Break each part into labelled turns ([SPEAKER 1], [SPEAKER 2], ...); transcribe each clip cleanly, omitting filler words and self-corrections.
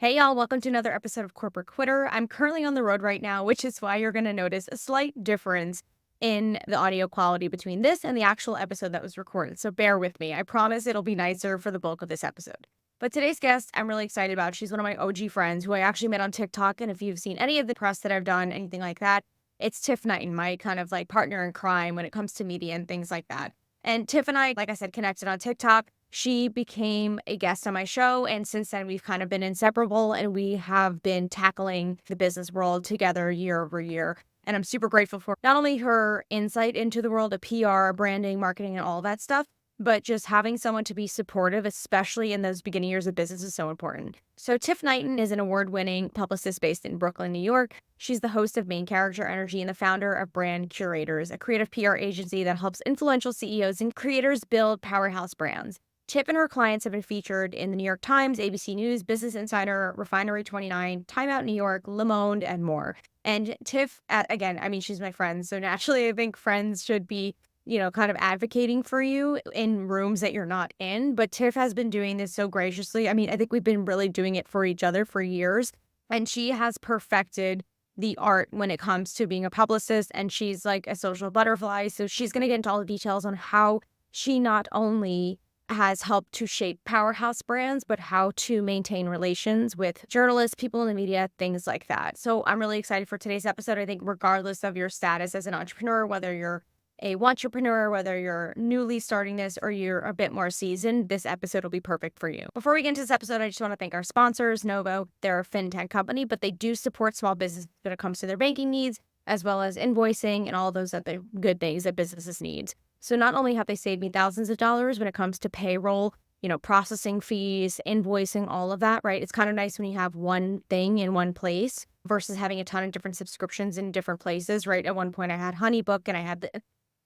[SPEAKER 1] Hey y'all, welcome to another episode of Corporate Quitter. I'm currently on the road right now, which is why you're going to notice a slight difference in the audio quality between this and the actual episode that was recorded. So bear with me. I promise it'll be nicer for the bulk of this episode. But today's guest, I'm really excited about. She's one of my OG friends who I actually met on TikTok. And if you've seen any of the press that I've done, anything like that, it's Tiff Knighten, my kind of like partner in crime when it comes to media and things like that. And Tiff and I, like I said, connected on TikTok. She became a guest on my show, and since then we've kind of been inseparable, and we have been tackling the business world together year over year. And I'm super grateful for not only her insight into the world of PR, branding, marketing, and all that stuff, but just having someone to be supportive, especially in those beginning years of business, is so important. So Tiff Knighten is an award-winning publicist based in Brooklyn, New York. She's the host of Main Character Energy and the founder of Brand Curators, a creative PR agency that helps influential CEOs and creators build powerhouse brands. Tiff and her clients have been featured in the New York Times, ABC News, Business Insider, Refinery 29, Time Out New York, Le Monde, and more. And Tiff, again, I mean, she's my friend, so naturally I think friends should be, kind of advocating for you in rooms that you're not in. But Tiff has been doing this so graciously. I mean, I think we've been really doing it for each other for years. And she has perfected the art when it comes to being a publicist. And she's like a social butterfly. So she's going to get into all the details on how she not only has helped to shape powerhouse brands, but how to maintain relations with journalists, people in the media, things like that. So I'm really excited for today's episode. I think regardless of your status as an entrepreneur, whether you're a entrepreneur, whether you're newly starting this or you're a bit more seasoned, this episode will be perfect for you. Before we get into this episode, I just want to thank our sponsors, Novo. They're a fintech company, but they do support small business when it comes to their banking needs, as well as invoicing and all those other good things that businesses need. So not only have they saved me thousands of dollars when it comes to payroll, processing fees, invoicing, all of that, right? It's kind of nice when you have one thing in one place versus having a ton of different subscriptions in different places, right? At one point I had HoneyBook and I had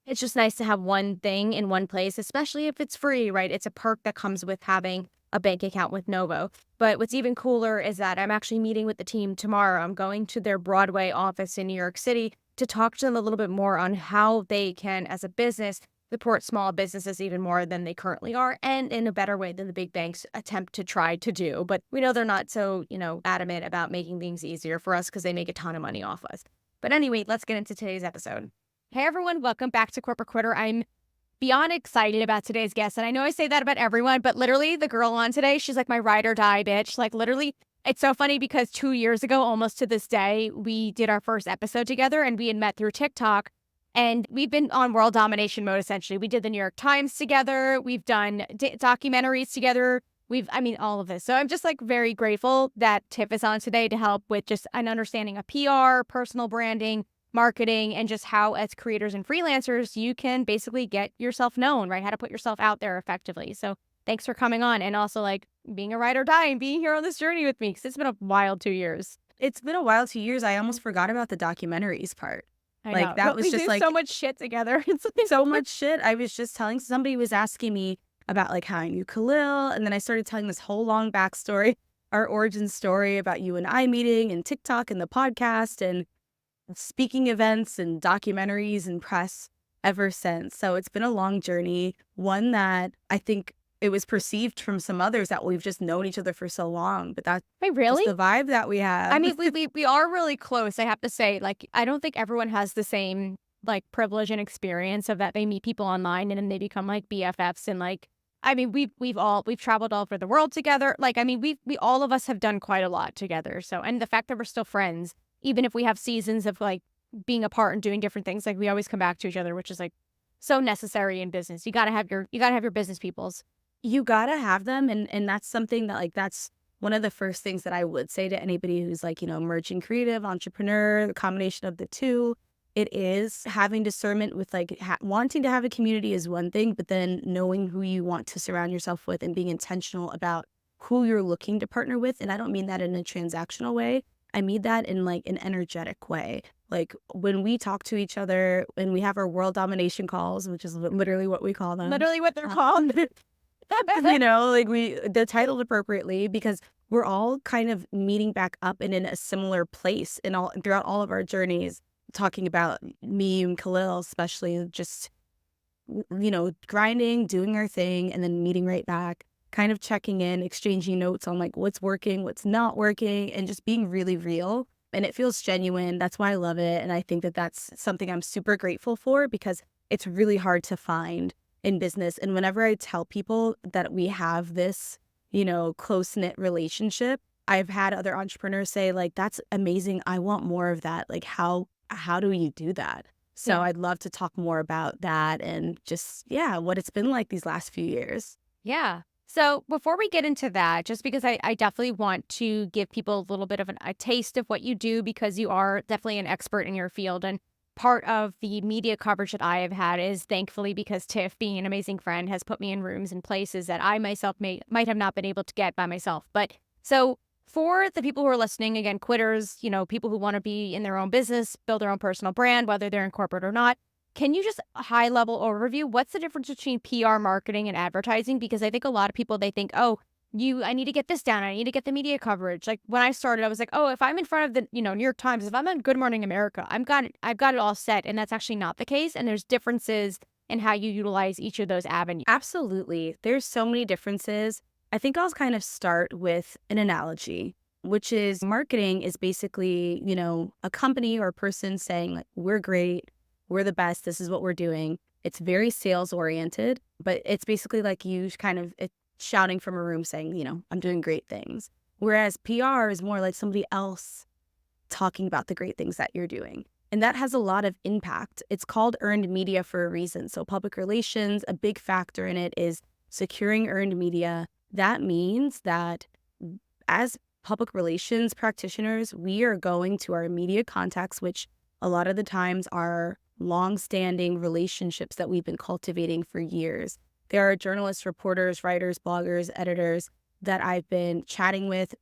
[SPEAKER 1] it's just nice to have one thing in one place, especially if it's free, right? It's a perk that comes with having a bank account with Novo. But what's even cooler is that I'm actually meeting with the team tomorrow. I'm going to their Broadway office in New York City to talk to them a little bit more on how they can, as a business, support small businesses even more than they currently are and in a better way than the big banks attempt to try to do. But we know they're not so, adamant about making things easier for us because they make a ton of money off us. But anyway, let's get into today's episode. Hey everyone, welcome back to Corporate Quitter. I'm beyond excited about today's guest. And I know I say that about everyone, but literally the girl on today, she's like my ride or die bitch. Like literally, it's so funny because 2 years ago, almost to this day, we did our first episode together and we had met through TikTok. And we've been on world domination mode, essentially. We did the New York Times together. We've done documentaries together. All of this. So I'm just like very grateful that Tiff is on today to help with just an understanding of PR, personal branding, marketing, and just how as creators and freelancers, you can basically get yourself known, right? How to put yourself out there effectively. So thanks for coming on and also like being a ride or die and being here on this journey with me because it's been a wild 2 years.
[SPEAKER 2] It's been a wild 2 years. I almost forgot about the documentaries part.
[SPEAKER 1] I
[SPEAKER 2] Like,
[SPEAKER 1] know.
[SPEAKER 2] that
[SPEAKER 1] But
[SPEAKER 2] was
[SPEAKER 1] we
[SPEAKER 2] just
[SPEAKER 1] do
[SPEAKER 2] like
[SPEAKER 1] so much shit together. It's like
[SPEAKER 2] so much shit. I was just telling somebody was asking me about like how I knew Khalil, and then I started telling this whole long backstory, our origin story about you and I meeting and TikTok and the podcast and speaking events and documentaries and press ever since. So it's been a long journey, one that I think it was perceived from some others that we've just known each other for so long, but that's
[SPEAKER 1] Wait, really?
[SPEAKER 2] just the vibe that we have.
[SPEAKER 1] I mean, we are really close, I have to say. Like, I don't think everyone has the same, like, privilege and experience of that they meet people online and then they become, like, BFFs and, like, I mean, we've traveled all over the world together. Like, I mean, we all of us have done quite a lot together. So, and the fact that we're still friends, even if we have seasons of, like, being apart and doing different things, like, we always come back to each other, which is, like, so necessary in business. You gotta have your business peoples.
[SPEAKER 2] You gotta have them, and that's something that, like, that's one of the first things that I would say to anybody who's, like, emerging creative, entrepreneur, the combination of the two. It is having discernment with, like, wanting to have a community is one thing, but then knowing who you want to surround yourself with and being intentional about who you're looking to partner with, and I don't mean that in a transactional way. I mean that in, like, an energetic way. Like, when we talk to each other, when we have our world domination calls, which is literally what we call them.
[SPEAKER 1] Literally what they're called.
[SPEAKER 2] They're titled appropriately because we're all kind of meeting back up and in a similar place throughout all of our journeys, talking about me and Khalil, especially just, grinding, doing our thing, and then meeting right back. kind of checking in, exchanging notes on like what's working, what's not working, and just being really real. And it feels genuine. That's why I love it. And I think that that's something I'm super grateful for because it's really hard to find in business. And whenever I tell people that we have this, close-knit relationship, I've had other entrepreneurs say like, that's amazing. I want more of that. Like, how do you do that? So
[SPEAKER 1] Yeah.
[SPEAKER 2] I'd love to talk more about that and just, yeah, what it's been like these last few years.
[SPEAKER 1] Yeah. So before we get into that, just because I definitely want to give people a little bit of a taste of what you do because you are definitely an expert in your field. And part of the media coverage that I have had is thankfully because Tiff, being an amazing friend, has put me in rooms and places that I myself might have not been able to get by myself. But so for the people who are listening, again, quitters, people who want to be in their own business, build their own personal brand, whether they're in corporate or not, can you just high level overview what's the difference between PR marketing and advertising? Because I think a lot of people they think, oh, I need to get this down. I need to get the media coverage. Like when I started, I was like, oh, if I'm in front of the, New York Times, if I'm on Good Morning America, I've got it all set. And that's actually not the case. And there's differences in how you utilize each of those avenues.
[SPEAKER 2] Absolutely. There's so many differences. I think I'll kind of start with an analogy, which is marketing is basically, a company or a person saying like, we're great, we're the best, this is what we're doing. It's very sales oriented, but it's basically like you kind of shouting from a room saying, I'm doing great things. Whereas PR is more like somebody else talking about the great things that you're doing. And that has a lot of impact. It's called earned media for a reason. So public relations, a big factor in it is securing earned media. That means that as public relations practitioners, we are going to our media contacts, which a lot of the times are long-standing relationships that we've been cultivating for years. There are journalists, reporters, writers, bloggers, editors that I've been chatting with,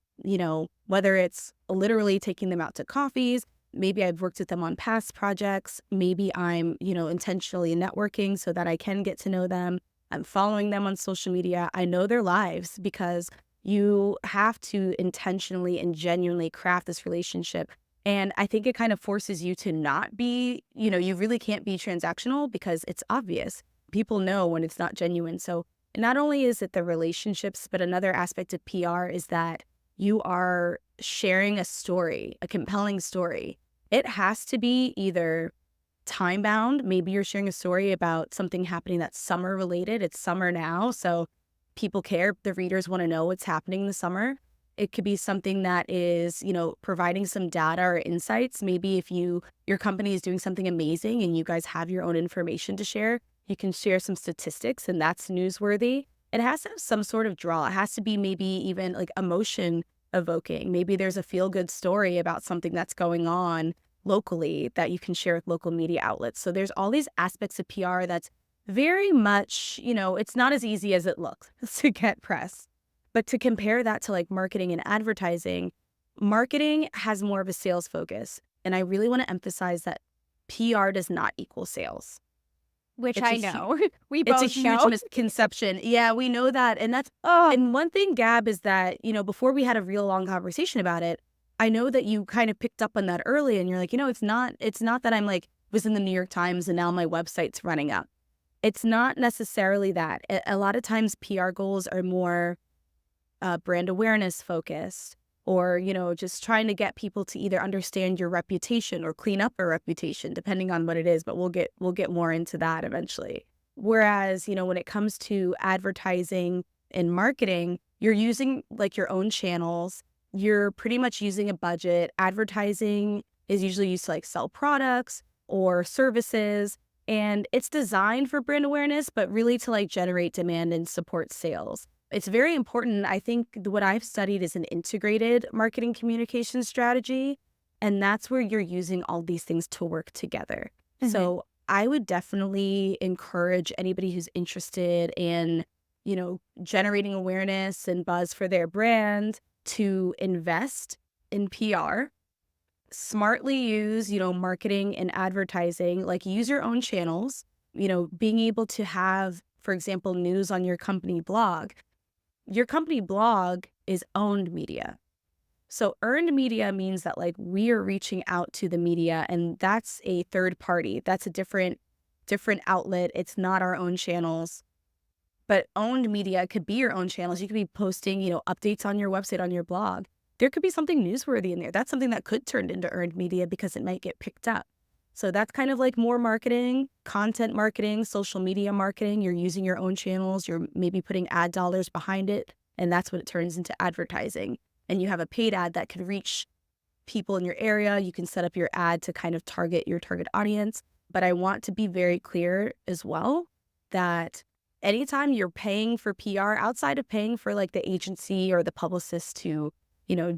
[SPEAKER 2] whether it's literally taking them out to coffees, maybe I've worked with them on past projects, maybe I'm, intentionally networking so that I can get to know them. I'm following them on social media. I know their lives because you have to intentionally and genuinely craft this relationship. And I think it kind of forces you to not be, you really can't be transactional because it's obvious. People know when it's not genuine. So not only is it the relationships, but another aspect of PR is that you are sharing a story, a compelling story. It has to be either time bound. Maybe you're sharing a story about something happening that's summer related. It's summer now, so people care. The readers want to know what's happening in the summer. It could be something that is, providing some data or insights. Maybe if your company is doing something amazing and you guys have your own information to share, you can share some statistics and that's newsworthy. It has to have some sort of draw. It has to be maybe even like emotion evoking. Maybe there's a feel-good story about something that's going on locally that you can share with local media outlets. So there's all these aspects of PR that's very much, it's not as easy as it looks to get press. But to compare that to like marketing and advertising, marketing has more of a sales focus. And I really want to emphasize that PR does not equal sales.
[SPEAKER 1] Which
[SPEAKER 2] It's
[SPEAKER 1] I
[SPEAKER 2] a
[SPEAKER 1] know. We
[SPEAKER 2] It's a
[SPEAKER 1] both
[SPEAKER 2] huge
[SPEAKER 1] know.
[SPEAKER 2] misconception. Yeah, we know that. And that's, and one thing, Gab, is that, before we had a real long conversation about it, I know that you kind of picked up on that early and you're like, it's not that I'm like, was in the New York Times and now my website's running up. It's not necessarily that. A lot of times PR goals are more brand awareness focused or, just trying to get people to either understand your reputation or clean up a reputation, depending on what it is. But we'll get more into that eventually. Whereas, when it comes to advertising and marketing, you're using like your own channels. You're pretty much using a budget. Advertising is usually used to like sell products or services. And it's designed for brand awareness, but really to like generate demand and support sales. It's very important. I think what I've studied is an integrated marketing communication strategy. And that's where you're using all these things to work together.
[SPEAKER 1] Mhm.
[SPEAKER 2] So I would definitely encourage anybody who's interested in, generating awareness and buzz for their brand to invest in PR, smartly use, marketing and advertising, like use your own channels, being able to have, for example, news on your company blog. Your company blog is owned media. So earned media means that like we are reaching out to the media and that's a third party. That's a different outlet. It's not our own channels. But owned media could be your own channels. You could be posting, updates on your website, on your blog. There could be something newsworthy in there. That's something that could turn into earned media because it might get picked up. So that's kind of like more marketing, content marketing, social media marketing. You're using your own channels. You're maybe putting ad dollars behind it. And that's what it turns into advertising. And you have a paid ad that can reach people in your area. You can set up your ad to kind of target your target audience. But I want to be very clear as well that anytime you're paying for PR outside of paying for like the agency or the publicist to,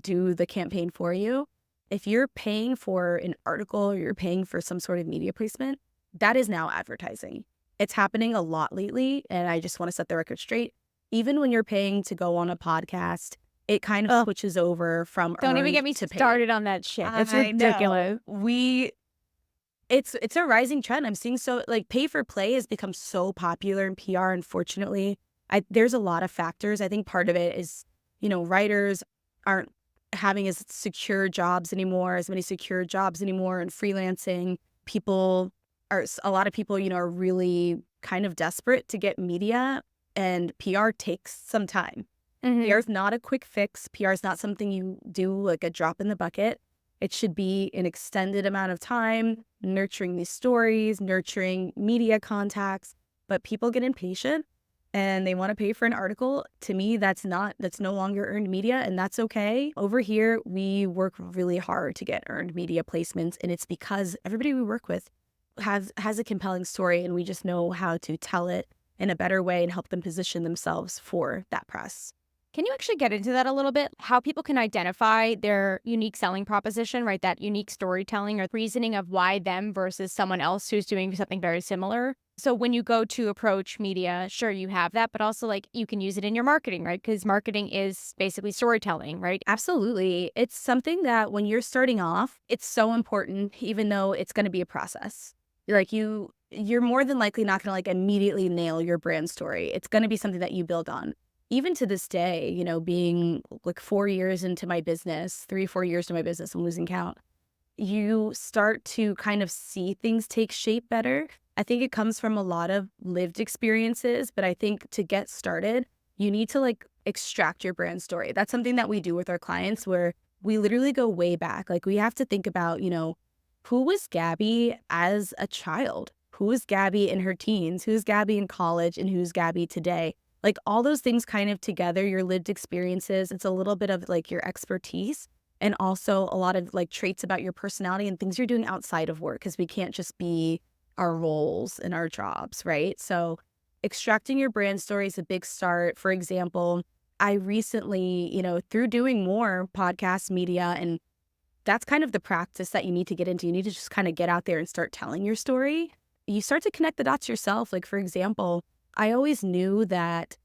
[SPEAKER 2] do the campaign for you, if you're paying for an article or you're paying for some sort of media placement, that is now advertising. It's happening a lot lately. And I just want to set the record straight. Even when you're paying to go on a podcast, it kind of switches over from
[SPEAKER 1] Don't even
[SPEAKER 2] earned
[SPEAKER 1] get me
[SPEAKER 2] to paid.
[SPEAKER 1] started on that shit. It's
[SPEAKER 2] I
[SPEAKER 1] ridiculous.
[SPEAKER 2] know. It's a rising trend. I'm seeing like pay for play has become so popular in PR. Unfortunately, there's a lot of factors. I think part of it is, writers aren't having as many secure jobs anymore, and freelancing. A lot of people, are really kind of desperate to get media, and PR takes some time. PR is not a quick fix. PR is not something you do like a drop in the bucket. It should be an extended amount of time, nurturing these stories, nurturing media contacts. But people get impatient and they want to pay for an article. To me, that's no longer earned media, and that's okay. Over here, we work really hard to get earned media placements, and it's because everybody we work with has a compelling story, and we just know how to tell it in a better way and help them position themselves for that press.
[SPEAKER 1] Can you actually get into that a little bit? How people can identify their unique selling proposition, right? That unique storytelling or reasoning of why them versus someone else who's doing something very similar. So when you go to approach media, sure, you have that, but also like you can use it in your marketing, right? Because marketing is basically storytelling, right?
[SPEAKER 2] Absolutely. It's something that when you're starting off, it's so important, even though it's going to be a process. Like you're more than likely not going to like immediately nail your brand story. It's going to be something that you build on. Even to this day, being like 4 years into my business, 3-4 years to my business, I'm losing count. You start to kind of see things take shape better. I think it comes from a lot of lived experiences, but I think to get started, you need to like extract your brand story. That's something that we do with our clients where we literally go way back. Like we have to think about, who was Gabby as a child? Who was Gabby in her teens? Who's Gabby in college? And who's Gabby today? Like all those things kind of together, your lived experiences, it's a little bit of like your expertise and also a lot of like traits about your personality and things you're doing outside of work, because we can't just be our roles and our jobs, right? So extracting your brand story is a big start. For example, I recently, through doing more podcast media, and that's kind of the practice that you need to get into. You need to just kind of get out there and start telling your story. You start to connect the dots yourself. Like, for example, I always knew that,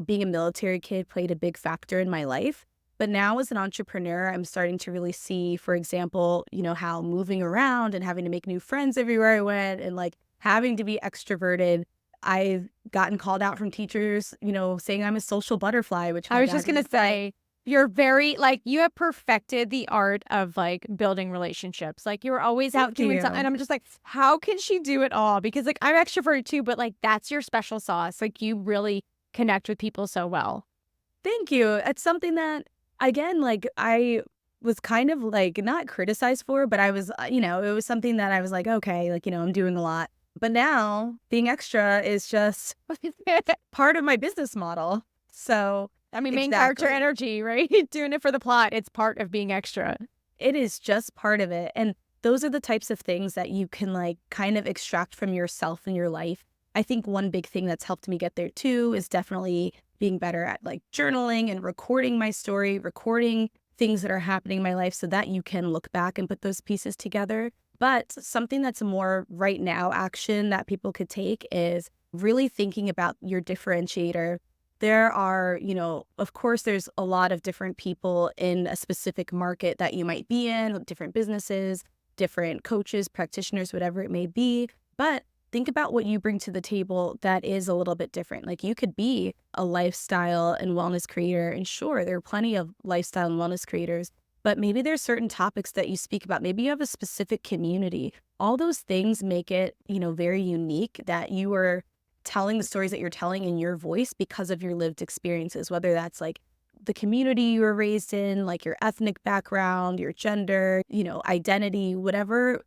[SPEAKER 2] being a military kid played a big factor in my life. But now as an entrepreneur, I'm starting to really see, for example, how moving around and having to make new friends everywhere I went and like having to be extroverted. I've gotten called out from teachers, saying I'm a social butterfly, which
[SPEAKER 1] I was just going to say, you're very like, you have perfected the art of like building relationships. Like you're always out doing something. And I'm just like, how can she do it all? Because like I'm extroverted too, but like that's your special sauce. Like you really connect with people so well.
[SPEAKER 2] Thank you. It's something that, again, like I was kind of like not criticized for, but I was, it was something that I was like, okay, like, I'm doing a lot. But now being extra is just part of my business model. So
[SPEAKER 1] I mean, main character energy, right? Doing it for the plot. It's part of being extra.
[SPEAKER 2] It is just part of it. And those are the types of things that you can like kind of extract from yourself in your life. I think one big thing that's helped me get there too is definitely being better at like journaling and recording my story, recording things that are happening in my life so that you can look back and put those pieces together. But something that's a more right now action that people could take is really thinking about your differentiator. There are, of course, there's a lot of different people in a specific market that you might be in, different businesses, different coaches, practitioners, whatever it may be. But think about what you bring to the table that is a little bit different. Like you could be a lifestyle and wellness creator. And sure, there are plenty of lifestyle and wellness creators, but maybe there's certain topics that you speak about. Maybe you have a specific community. All those things make it, very unique that you are telling the stories that you're telling in your voice because of your lived experiences, whether that's like the community you were raised in, like your ethnic background, your gender, identity, whatever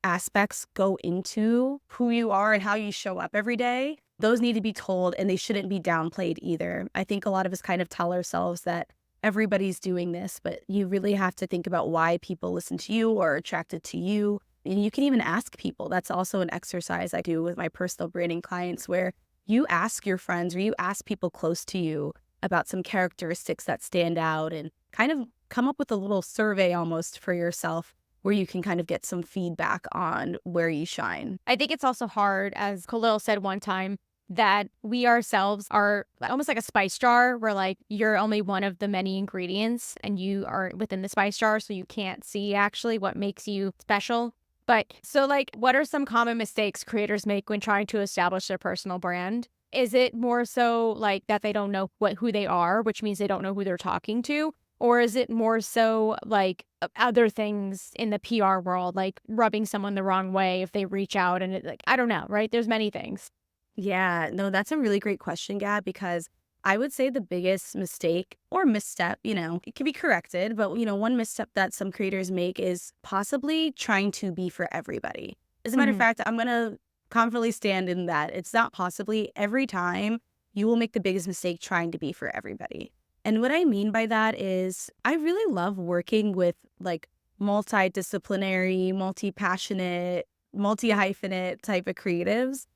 [SPEAKER 2] aspects go into who you are and how you show up every day. Those need to be told, and they shouldn't be downplayed either. I think a lot of us kind of tell ourselves that everybody's doing this, but you really have to think about why people listen to you or are attracted to you. And you can even ask people. That's also an exercise I do with my personal branding clients, where you ask your friends or you ask people close to you about some characteristics that stand out and kind of come up with a little survey almost for yourself where you can kind of get some feedback on where you shine.
[SPEAKER 1] I think it's also hard, as Khalil said one time, that we ourselves are almost like a spice jar where like you're only one of the many ingredients and you are within the spice jar, so you can't see actually what makes you special. But so like, what are some common mistakes creators make when trying to establish their personal brand? Is it more so like that they don't know who they are, which means they don't know who they're talking to? Or is it more so like other things in the PR world, like rubbing someone the wrong way if they reach out and I don't know, right? There's many things.
[SPEAKER 2] Yeah, no, that's a really great question, Gab, because I would say the biggest mistake or misstep, it can be corrected, but, one misstep that some creators make is possibly trying to be for everybody. As a matter of fact, I'm going to confidently stand in that. It's not possibly. Every time you will make the biggest mistake trying to be for everybody. And what I mean by that is I really love working with like multidisciplinary, multi-passionate, multi-hyphenate type of creatives.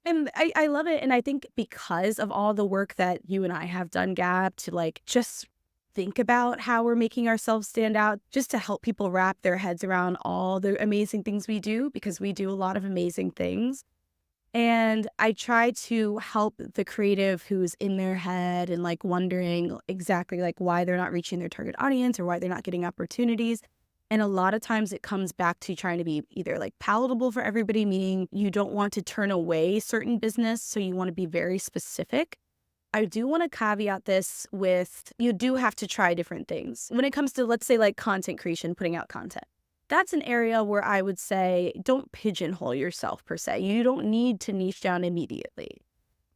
[SPEAKER 2] And I love it. And I think because of all the work that you and I have done, Gab, to like just think about how we're making ourselves stand out, just to help people wrap their heads around all the amazing things we do, because we do a lot of amazing things. And I try to help the creative who's in their head and like wondering exactly like why they're not reaching their target audience or why they're not getting opportunities. And a lot of times it comes back to trying to be either like palatable for everybody, meaning you don't want to turn away certain business, so you want to be very specific. I do want to caveat this with you do have to try different things. When it comes to, let's say, like content creation, putting out content, that's an area where I would say don't pigeonhole yourself per se. You don't need to niche down immediately.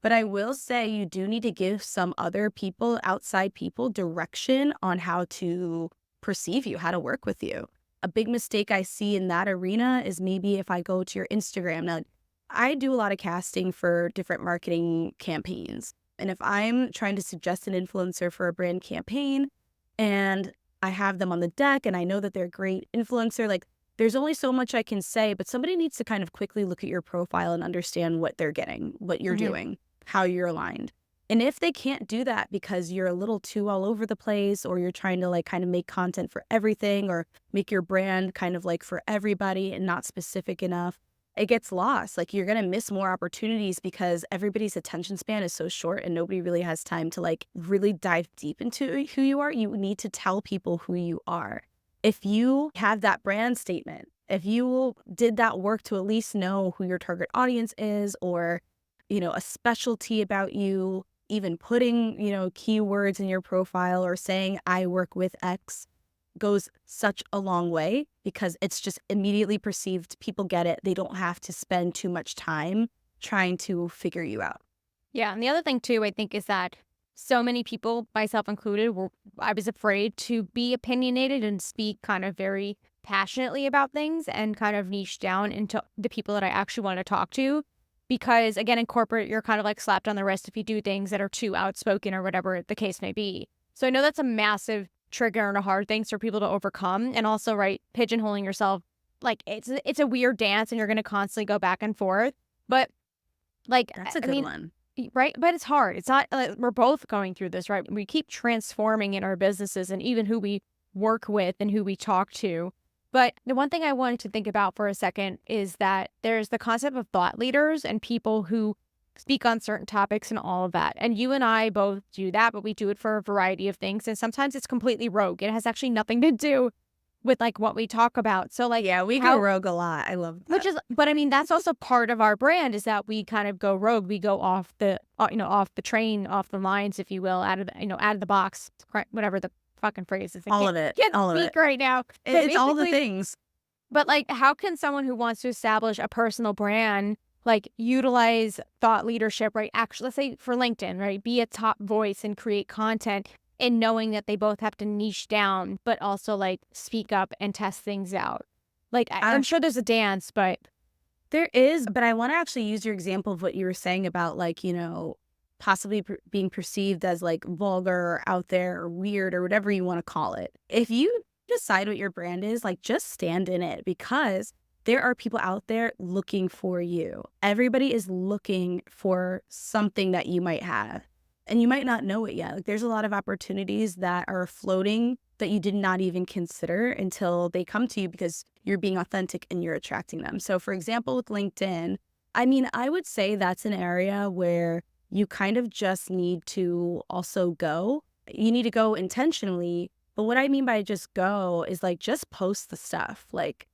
[SPEAKER 2] But I will say you do need to give some other people, outside people, direction on how to perceive you, how to work with you. A big mistake I see in that arena is maybe if I go to your Instagram. Now, I do a lot of casting for different marketing campaigns. And if I'm trying to suggest an influencer for a brand campaign and I have them on the deck and I know that they're a great influencer, like there's only so much I can say, but somebody needs to kind of quickly look at your profile and understand what they're getting, what you're doing, how you're aligned. And if they can't do that because you're a little too all over the place, or you're trying to like kind of make content for everything or make your brand kind of like for everybody and not specific enough, it gets lost. Like you're going to miss more opportunities because everybody's attention span is so short and nobody really has time to like really dive deep into who you are. You need to tell people who you are. If you have that brand statement, if you did that work to at least know who your target audience is, or, a specialty about you, even putting, keywords in your profile or saying I work with X goes such a long way, because it's just immediately perceived. People get it. They don't have to spend too much time trying to figure you out.
[SPEAKER 1] Yeah. And the other thing too, I think, is that so many people, myself included, I was afraid to be opinionated and speak kind of very passionately about things and kind of niche down into the people that I actually want to talk to. Because again, in corporate, you're kind of like slapped on the wrist if you do things that are too outspoken or whatever the case may be. So I know that's a massive trigger and a hard thing for people to overcome. And also, right, pigeonholing yourself, like it's a weird dance and you're going to constantly go back and forth. But like,
[SPEAKER 2] That's a good one.
[SPEAKER 1] Right. But it's hard. It's not like we're both going through this, right? We keep transforming in our businesses and even who we work with and who we talk to. But the one thing I wanted to think about for a second is that there's the concept of thought leaders and people who speak on certain topics and all of that. And you and I both do that, but we do it for a variety of things. And sometimes it's completely rogue. It has actually nothing to do with like what we talk about. So like,
[SPEAKER 2] yeah, we go rogue a lot. I love that.
[SPEAKER 1] But I mean, that's also part of our brand, is that we kind of go rogue. We go off the, off the train, off the lines, if you will, out of the box, whatever the fucking phrase is.
[SPEAKER 2] All of it.
[SPEAKER 1] Can't
[SPEAKER 2] all
[SPEAKER 1] speak
[SPEAKER 2] of it
[SPEAKER 1] right now.
[SPEAKER 2] It's all the things.
[SPEAKER 1] But, like, how can someone who wants to establish a personal brand, like, utilize thought leadership, right? Actually, let's say for LinkedIn, right? Be a top voice and create content and knowing that they both have to niche down, but also, like, speak up and test things out. Like, I'm sure there's a dance, but
[SPEAKER 2] There is, but I want to actually use your example of what you were saying about like, possibly being perceived as like vulgar or out there or weird or whatever you want to call it. If you decide what your brand is, like just stand in it because there are people out there looking for you. Everybody is looking for something that you might have. And you might not know it yet. Like there's a lot of opportunities that are floating that you did not even consider until they come to you because you're being authentic and you're attracting them. So for example, with LinkedIn, I mean, I would say that's an area where you kind of just need to also go. You need to go intentionally. But what I mean by just go is like just post the stuff. Like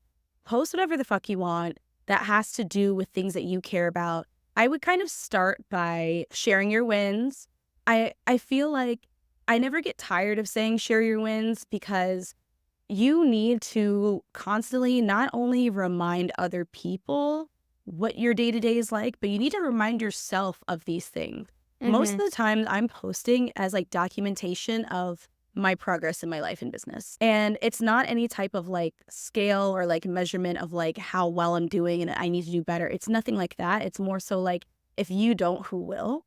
[SPEAKER 2] post whatever the fuck you want that has to do with things that you care about. I would kind of start by sharing your wins. I feel like I never get tired of saying share your wins because you need to constantly not only remind other people what your day to day is like, but you need to remind yourself of these things. Most of
[SPEAKER 1] mhm.
[SPEAKER 2] the time, I'm posting as like documentation of my progress in my life and business. And it's not any type of like scale or like measurement of like how well I'm doing and I need to do better. It's nothing like that. It's more so like if you don't, who will?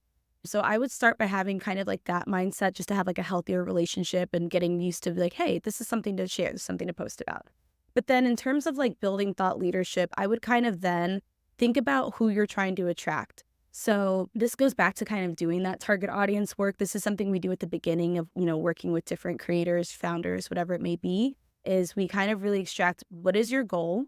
[SPEAKER 2] So I would start by having kind of like that mindset just to have like a healthier relationship and getting used to like, hey, this is something to share, this is something to post about. But then in terms of like building thought leadership, I would kind of then think about who you're trying to attract. So this goes back to kind of doing that target audience work. This is something we do at the beginning of, working with different creators, founders, whatever it may be, is we kind of really extract what is your goal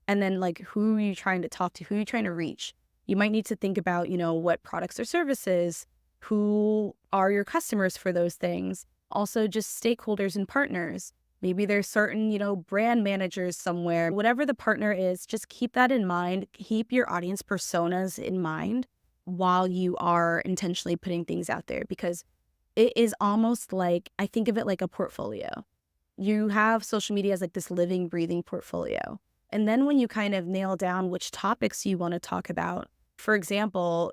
[SPEAKER 2] and then like who are you trying to talk to, who are you trying to reach? You might need to think about, what products or services, who are your customers for those things. Also just stakeholders and partners. Maybe there's certain, brand managers somewhere. Whatever the partner is, just keep that in mind. Keep your audience personas in mind while you are intentionally putting things out there because it is almost like, I think of it like a portfolio. You have social media as like this living, breathing portfolio. And then when you kind of nail down which topics you want to talk about, for example,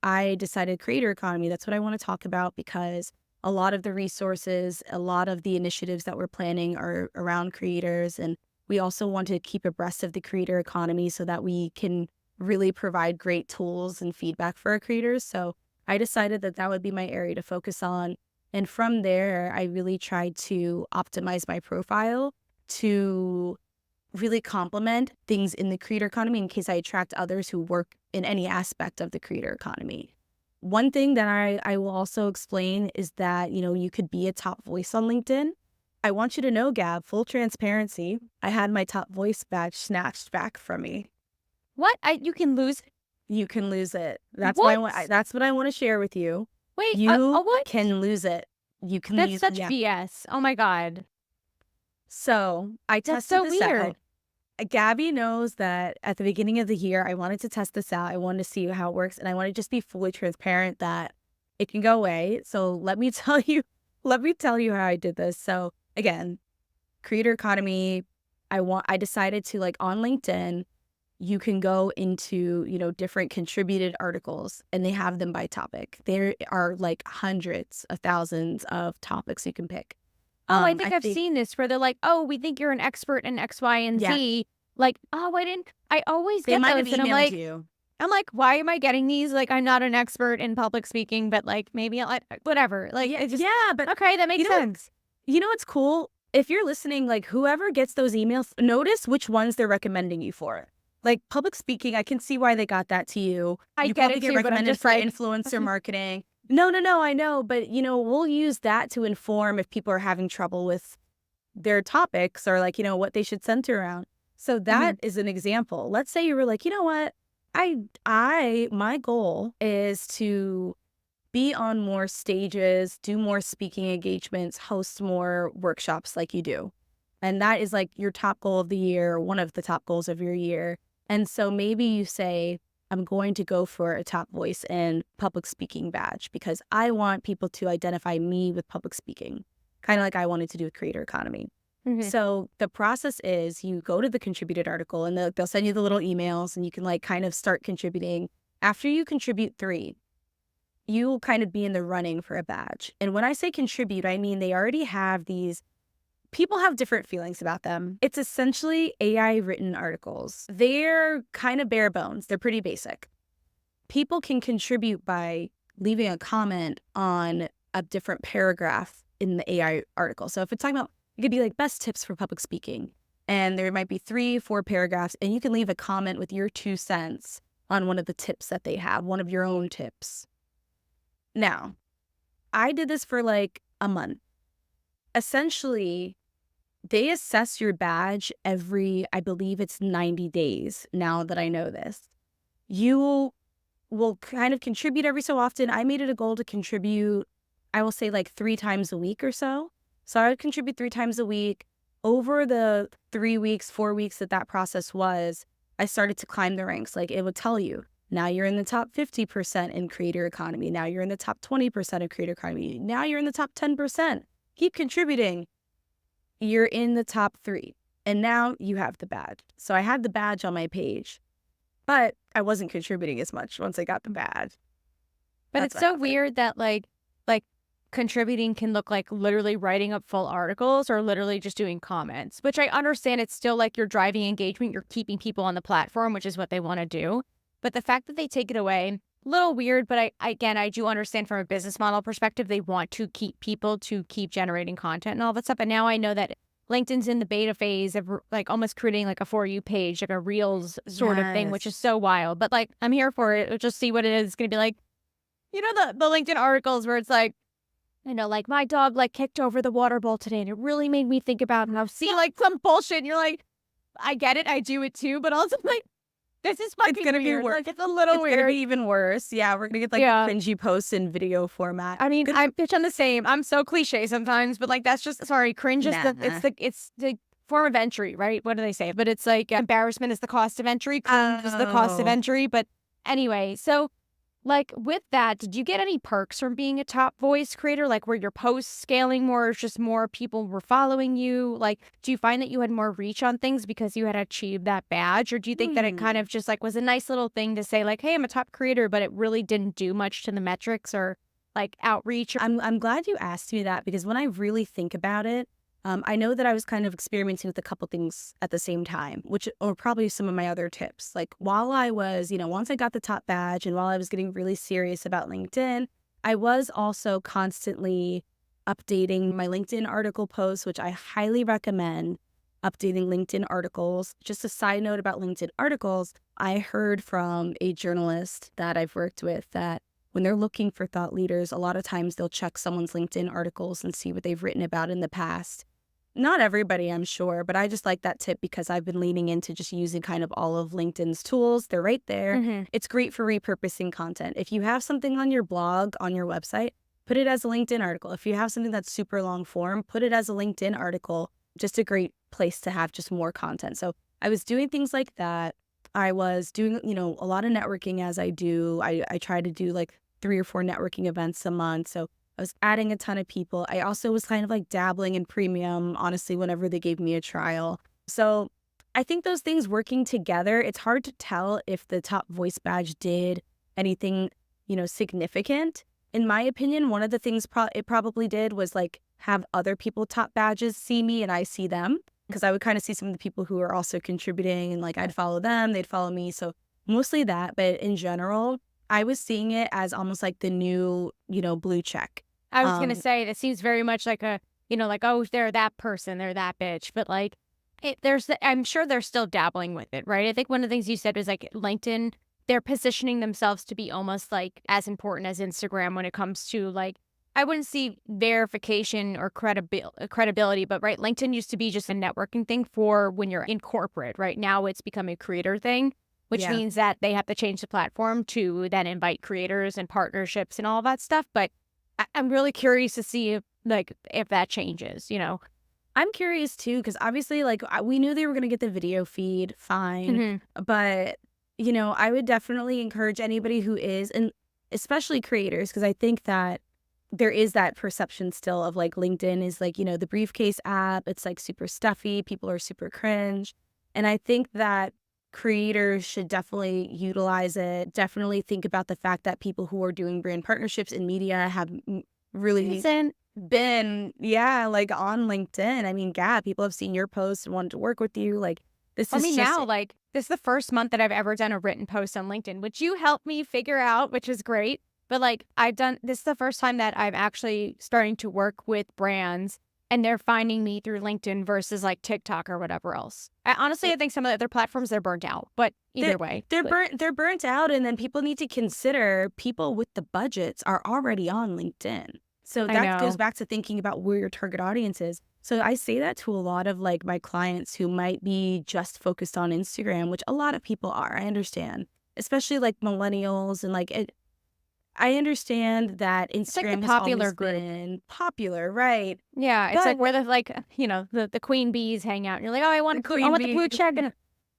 [SPEAKER 2] I decided creator economy. That's what I want to talk about because a lot of the resources, a lot of the initiatives that we're planning are around creators. And we also want to keep abreast of the creator economy so that we can really provide great tools and feedback for our creators. So I decided that that would be my area to focus on. And from there, I really tried to optimize my profile to really complement things in the creator economy in case I attract others who work in any aspect of the creator economy. One thing that I will also explain is that, you could be a top voice on LinkedIn. I want you to know, Gab, full transparency, I had my top voice badge snatched back from me.
[SPEAKER 1] What? You can lose.
[SPEAKER 2] You can lose it. That's why
[SPEAKER 1] What?
[SPEAKER 2] that's what I want to share with you.
[SPEAKER 1] Wait,
[SPEAKER 2] You
[SPEAKER 1] what?
[SPEAKER 2] can lose it. You can
[SPEAKER 1] That's
[SPEAKER 2] lose,
[SPEAKER 1] such
[SPEAKER 2] yeah.
[SPEAKER 1] BS. Oh my God.
[SPEAKER 2] So I
[SPEAKER 1] That's
[SPEAKER 2] tested
[SPEAKER 1] so
[SPEAKER 2] this out.
[SPEAKER 1] weird.
[SPEAKER 2] Gabby knows that at the beginning of the year, I wanted to test this out. I wanted to see how it works, and I want to just be fully transparent that it can go away. So let me tell you how I did this. So again, creator economy. I decided to like on LinkedIn, you can go into, different contributed articles and they have them by topic. There are like hundreds of thousands of topics you can pick.
[SPEAKER 1] Oh, I
[SPEAKER 2] I
[SPEAKER 1] think I've
[SPEAKER 2] think,
[SPEAKER 1] seen this where they're like, "Oh, we think you're an expert in X, Y, and
[SPEAKER 2] yeah,
[SPEAKER 1] Z." Like, "Oh, I didn't." I always
[SPEAKER 2] they
[SPEAKER 1] get
[SPEAKER 2] might have
[SPEAKER 1] those, and
[SPEAKER 2] emailed you.
[SPEAKER 1] I'm like, "Why am I getting these?" Like, I'm not an expert in public speaking, but like maybe whatever. Like,
[SPEAKER 2] Yeah,
[SPEAKER 1] it just
[SPEAKER 2] yeah, but
[SPEAKER 1] okay, that makes
[SPEAKER 2] you know what?
[SPEAKER 1] sense.
[SPEAKER 2] What's cool? If you're listening, like whoever gets those emails, notice which ones they're recommending you for. Like public speaking, I can see why they got that to you.
[SPEAKER 1] I
[SPEAKER 2] You
[SPEAKER 1] get
[SPEAKER 2] probably
[SPEAKER 1] it
[SPEAKER 2] get
[SPEAKER 1] too, but I'm
[SPEAKER 2] recommended
[SPEAKER 1] just
[SPEAKER 2] for
[SPEAKER 1] like,
[SPEAKER 2] influencer marketing. No, no, no, I know, but we'll use that to inform if people are having trouble with their topics or like, what they should center around. So that
[SPEAKER 1] mhm.
[SPEAKER 2] is an example. Let's say you were like, you know what? My goal is to be on more stages, do more speaking engagements, host more workshops like you do. And that is like your top goal of the year, one of the top goals of your year. And so maybe you say, I'm going to go for a top voice and public speaking badge because I want people to identify me with public speaking, kind of like I wanted to do with creator economy. So the process is you go to the contributed article and they'll send you the little emails and you can like kind of start contributing. After you contribute 3, you'll kind of be in the running for a badge. And when I say contribute, I mean they already have these. People have different feelings about them. It's essentially AI written articles. They're kind of bare bones. They're pretty basic. People can contribute by leaving a comment on a different paragraph in the AI article. So if it's talking about, it could be like best tips for public speaking. And there might be 3, 4 paragraphs, and you can leave a comment with your 2 cents on one of the tips that they have, one of your own tips. Now, I did this for like a month. Essentially, they assess your badge every, I believe it's 90 days now that I know this. You will kind of contribute every so often. I made it a goal to contribute, I will say like 3 times a week or so. So I would contribute 3 times a week. Over the 3 weeks, 4 weeks that process was, I started to climb the ranks. Like it would tell you, now you're in the top 50% in creator economy. Now you're in the top 20% of creator economy. Now you're in the top 10%. Keep contributing. You're in the top 3. And now you have the badge. So I had the badge on my page, but I wasn't contributing as much once I got the badge.
[SPEAKER 1] But it's so weird that like contributing can look like literally writing up full articles or literally just doing comments, which I understand it's still like you're driving engagement, you're keeping people on the platform, which is what they want to do. But the fact that they take it away, a little weird, but I do understand from a business model perspective, they want to keep people to keep generating content and all that stuff. And now I know that LinkedIn's in the beta phase of like almost creating like a For You page, like a Reels sort of thing, which is so wild. But like, I'm here for it. We'll just see what it is. It's going to be like, you know, the LinkedIn articles where it's like, you know, like my dog like kicked over the water bowl today and it really made me think about how see like some bullshit. And you're like, I get it. I do it too. But also like, this is fucking
[SPEAKER 2] it's gonna
[SPEAKER 1] weird.
[SPEAKER 2] be worse.
[SPEAKER 1] Like, it's a little weird.
[SPEAKER 2] It's gonna be even worse. Yeah, we're gonna get like cringy posts in video format.
[SPEAKER 1] I mean, I'm bitch on the same. I'm so cliche sometimes, but like that's just sorry. Cringe is it's the form of entry, right? What do they say? But it's like embarrassment is the cost of entry. Cringe is the cost of entry. But anyway, so like with that, did you get any perks from being a top voice creator? Like were your posts scaling more, or just more people were following you? Like, do you find that you had more reach on things because you had achieved that badge? Or do you think that it kind of just like was a nice little thing to say like, hey, I'm a top creator, but it really didn't do much to the metrics or like outreach?
[SPEAKER 2] I'm glad you asked me that, because when I really think about it, I know that I was kind of experimenting with a couple things at the same time, which are probably some of my other tips. Like while I was, once I got the top badge and while I was getting really serious about LinkedIn, I was also constantly updating my LinkedIn article posts, which I highly recommend updating LinkedIn articles. Just a side note about LinkedIn articles, I heard from a journalist that I've worked with that when they're looking for thought leaders, a lot of times they'll check someone's LinkedIn articles and see what they've written about in the past. Not everybody, I'm sure, but I just like that tip because I've been leaning into just using kind of all of LinkedIn's tools. They're right there. It's great for repurposing content. If you have something on your blog, on your website, put it as a LinkedIn article. If you have something that's super long form, put it as a LinkedIn article. Just a great place to have just more content. So I was doing things like that. I was doing, a lot of networking as I do. I try to do like 3 or 4 networking events a month. So I was adding a ton of people. I also was kind of like dabbling in premium, honestly, whenever they gave me a trial. So I think those things working together, it's hard to tell if the top voice badge did anything, significant. In my opinion, one of the things it probably did was like have other people top badges see me and I see them, because I would kind of see some of the people who are also contributing and like I'd follow them, they'd follow me. So mostly that. But in general, I was seeing it as almost like the new, blue check.
[SPEAKER 1] I was going to say, that seems very much like a, like, oh, they're that person, they're that bitch. But like, I'm sure they're still dabbling with it, right? I think one of the things you said was like LinkedIn, they're positioning themselves to be almost like as important as Instagram when it comes to like, I wouldn't see verification or credibility, but right, LinkedIn used to be just a networking thing for when you're in corporate, right? Now it's become a creator thing, which means that they have to change the platform to then invite creators and partnerships and all that stuff. But I'm really curious to see if that changes,
[SPEAKER 2] I'm curious too, because obviously like we knew they were going to get the video feed fine, but I would definitely encourage anybody who is, and especially creators, because I think that there is that perception still of like LinkedIn is like, the briefcase app. It's like super stuffy. People are super cringe. And I think that creators should definitely utilize it. Definitely think about the fact that people who are doing brand partnerships in media have really been, like on LinkedIn. I mean, people have seen your post and wanted to work with you. Like, this
[SPEAKER 1] I
[SPEAKER 2] is
[SPEAKER 1] mean,
[SPEAKER 2] just
[SPEAKER 1] now, like, this is the first month that I've ever done a written post on LinkedIn, which you helped me figure out, which is great. But like, this is the first time that I'm actually starting to work with brands and they're finding me through LinkedIn versus like TikTok or whatever else. Honestly, I think some of the other platforms, they're burnt out, but either way.
[SPEAKER 2] they're burnt out, and then people need to consider people with the budgets are already on LinkedIn. So
[SPEAKER 1] I
[SPEAKER 2] that goes
[SPEAKER 1] know.
[SPEAKER 2] back to thinking about where your target audience is. So I say that to a lot of like my clients who might be just focused on Instagram, which a lot of people are. I understand, especially like millennials and like it. I understand that
[SPEAKER 1] It's like the
[SPEAKER 2] Instagram has
[SPEAKER 1] popular
[SPEAKER 2] always
[SPEAKER 1] group.
[SPEAKER 2] been popular, right?
[SPEAKER 1] Yeah, it's like
[SPEAKER 2] But
[SPEAKER 1] where the like, the queen bees hang out. And you're like, oh,
[SPEAKER 2] the
[SPEAKER 1] I
[SPEAKER 2] queen
[SPEAKER 1] want the
[SPEAKER 2] bee,
[SPEAKER 1] blue check, and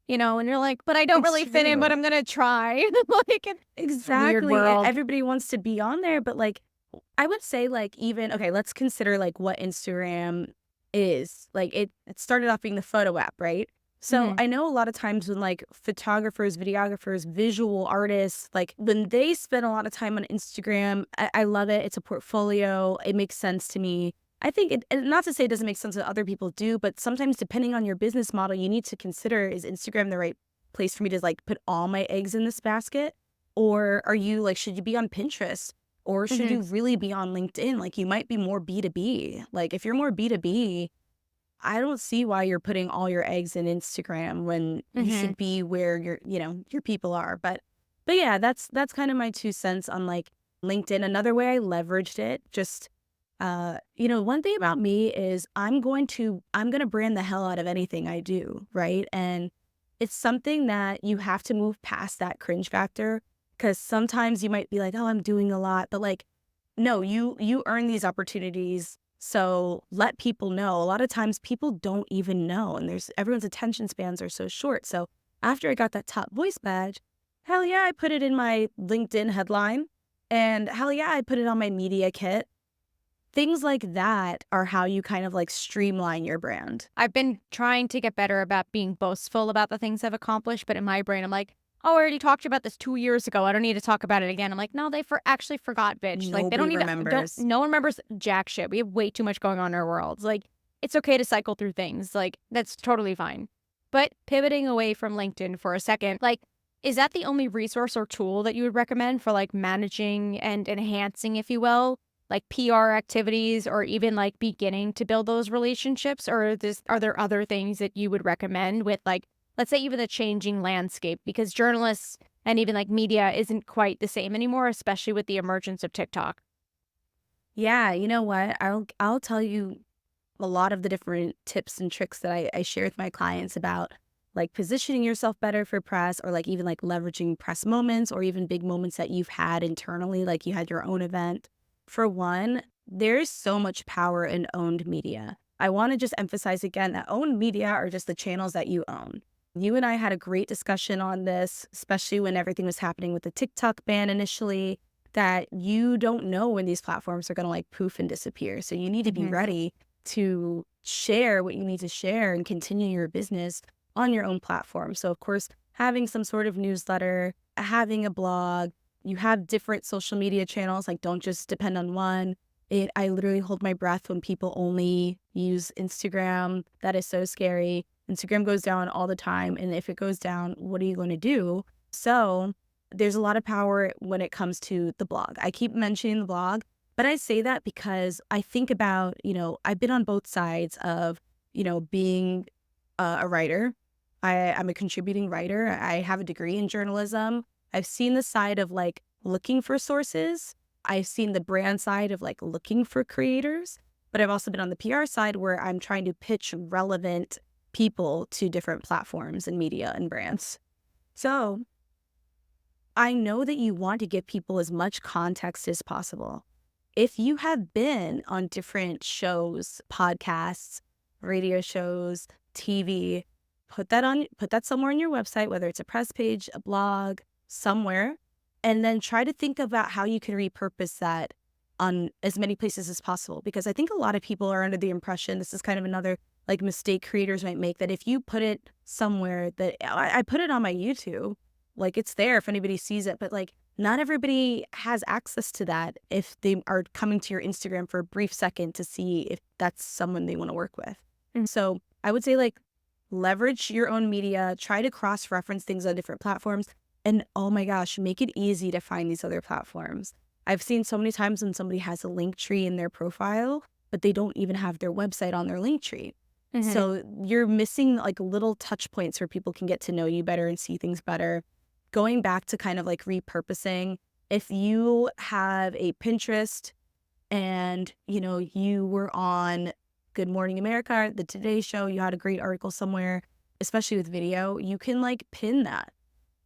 [SPEAKER 1] and you're like, but I don't
[SPEAKER 2] it's
[SPEAKER 1] really fit in, but
[SPEAKER 2] true.
[SPEAKER 1] I'm gonna try. Like, it's a weird
[SPEAKER 2] Exactly. And
[SPEAKER 1] world.
[SPEAKER 2] everybody wants to be on there, but like I would say like even okay, let's consider like what Instagram is. Like it started off being the photo app, right? So
[SPEAKER 1] Hmm.
[SPEAKER 2] I know a lot of times when like photographers, videographers, visual artists, like when they spend a lot of time on Instagram, I love it. It's a portfolio. It makes sense to me. I think and not to say it doesn't make sense that other people do, but sometimes depending on your business model, you need to consider, is Instagram the right place for me to like put all my eggs in this basket? Or are you like, should you be on Pinterest? Or should
[SPEAKER 1] Hmm.
[SPEAKER 2] you really be on LinkedIn? Like you might be more B2B. Like if you're more B2B, I don't see why you're putting all your eggs in Instagram when you
[SPEAKER 1] Hmm.
[SPEAKER 2] should be where your people are. But yeah, that's kind of my 2 cents on like LinkedIn. Another way I leveraged it, just one thing about me is I'm going to brand the hell out of anything I do, right? And it's something that you have to move past that cringe factor, because sometimes you might be like, "Oh, I'm doing a lot," but like no, you earn these opportunities. So let people know. A lot of times people don't even know, and there's everyone's attention spans are so short. So after I got that top voice badge, hell yeah, I put it in my LinkedIn headline, and hell yeah, I put it on my media kit. Things like that are how you kind of like streamline your brand.
[SPEAKER 1] I've been trying to get better about being boastful about the things I've accomplished, but in my brain, I'm like, oh, I already talked about this 2 years ago. I don't need to talk about it again. I'm like, no, they actually forgot, bitch. Like, they don't
[SPEAKER 2] Nobody
[SPEAKER 1] need to, don't,
[SPEAKER 2] remembers.
[SPEAKER 1] no one remembers jack shit. We have way too much going on in our worlds. Like, it's okay to cycle through things. Like, that's totally fine. But pivoting away from LinkedIn for a second, like, is that the only resource or tool that you would recommend for like managing and enhancing, if you will, like PR activities or even like beginning to build those relationships? Or are there other things that you would recommend with like, let's say even the changing landscape, because journalists and even like media isn't quite the same anymore, especially with the emergence of TikTok.
[SPEAKER 2] Yeah, you know what? I'll tell you a lot of the different tips and tricks that I share with my clients about like positioning yourself better for press, or like even like leveraging press moments or even big moments that you've had internally, like you had your own event. For one, there's so much power in owned media. I want to just emphasize again that owned media are just the channels that you own. You and I had a great discussion on this, especially when everything was happening with the TikTok ban initially, that you don't know when these platforms are going to like poof and disappear. So you need to be
[SPEAKER 1] Hmm.
[SPEAKER 2] ready to share what you need to share and continue your business on your own platform. So, of course, having some sort of newsletter, having a blog, you have different social media channels, like don't just depend on one. I literally hold my breath when people only use Instagram. That is so scary. Instagram goes down all the time. And if it goes down, what are you going to do? So, there's a lot of power when it comes to the blog. I keep mentioning the blog, but I say that because I think about, I've been on both sides of, being a writer. I'm a contributing writer. I have a degree in journalism. I've seen the side of like looking for sources. I've seen the brand side of like looking for creators, but I've also been on the PR side where I'm trying to pitch relevant people to different platforms and media and brands. So I know that you want to give people as much context as possible. If you have been on different shows, podcasts, radio shows, TV, put that somewhere on your website, whether it's a press page, a blog, somewhere, and then try to think about how you can repurpose that on as many places as possible. Because I think a lot of people are under the impression, this is kind of another like mistake creators might make, that if you put it somewhere, that I put it on my YouTube, like it's there if anybody sees it, but like not everybody has access to that if they are coming to your Instagram for a brief second to see if that's someone they want to work with.
[SPEAKER 1] Mhm.
[SPEAKER 2] So I would say like leverage your own media, try to cross-reference things on different platforms, and oh my gosh, make it easy to find these other platforms. I've seen so many times when somebody has a link tree in their profile, but they don't even have their website on their link tree.
[SPEAKER 1] Mhm.
[SPEAKER 2] So you're missing like little touch points where people can get to know you better and see things better. Going back to kind of like repurposing, if you have a Pinterest and, you know, you were on Good Morning America, the Today Show, you had a great article somewhere, especially with video, you can like pin that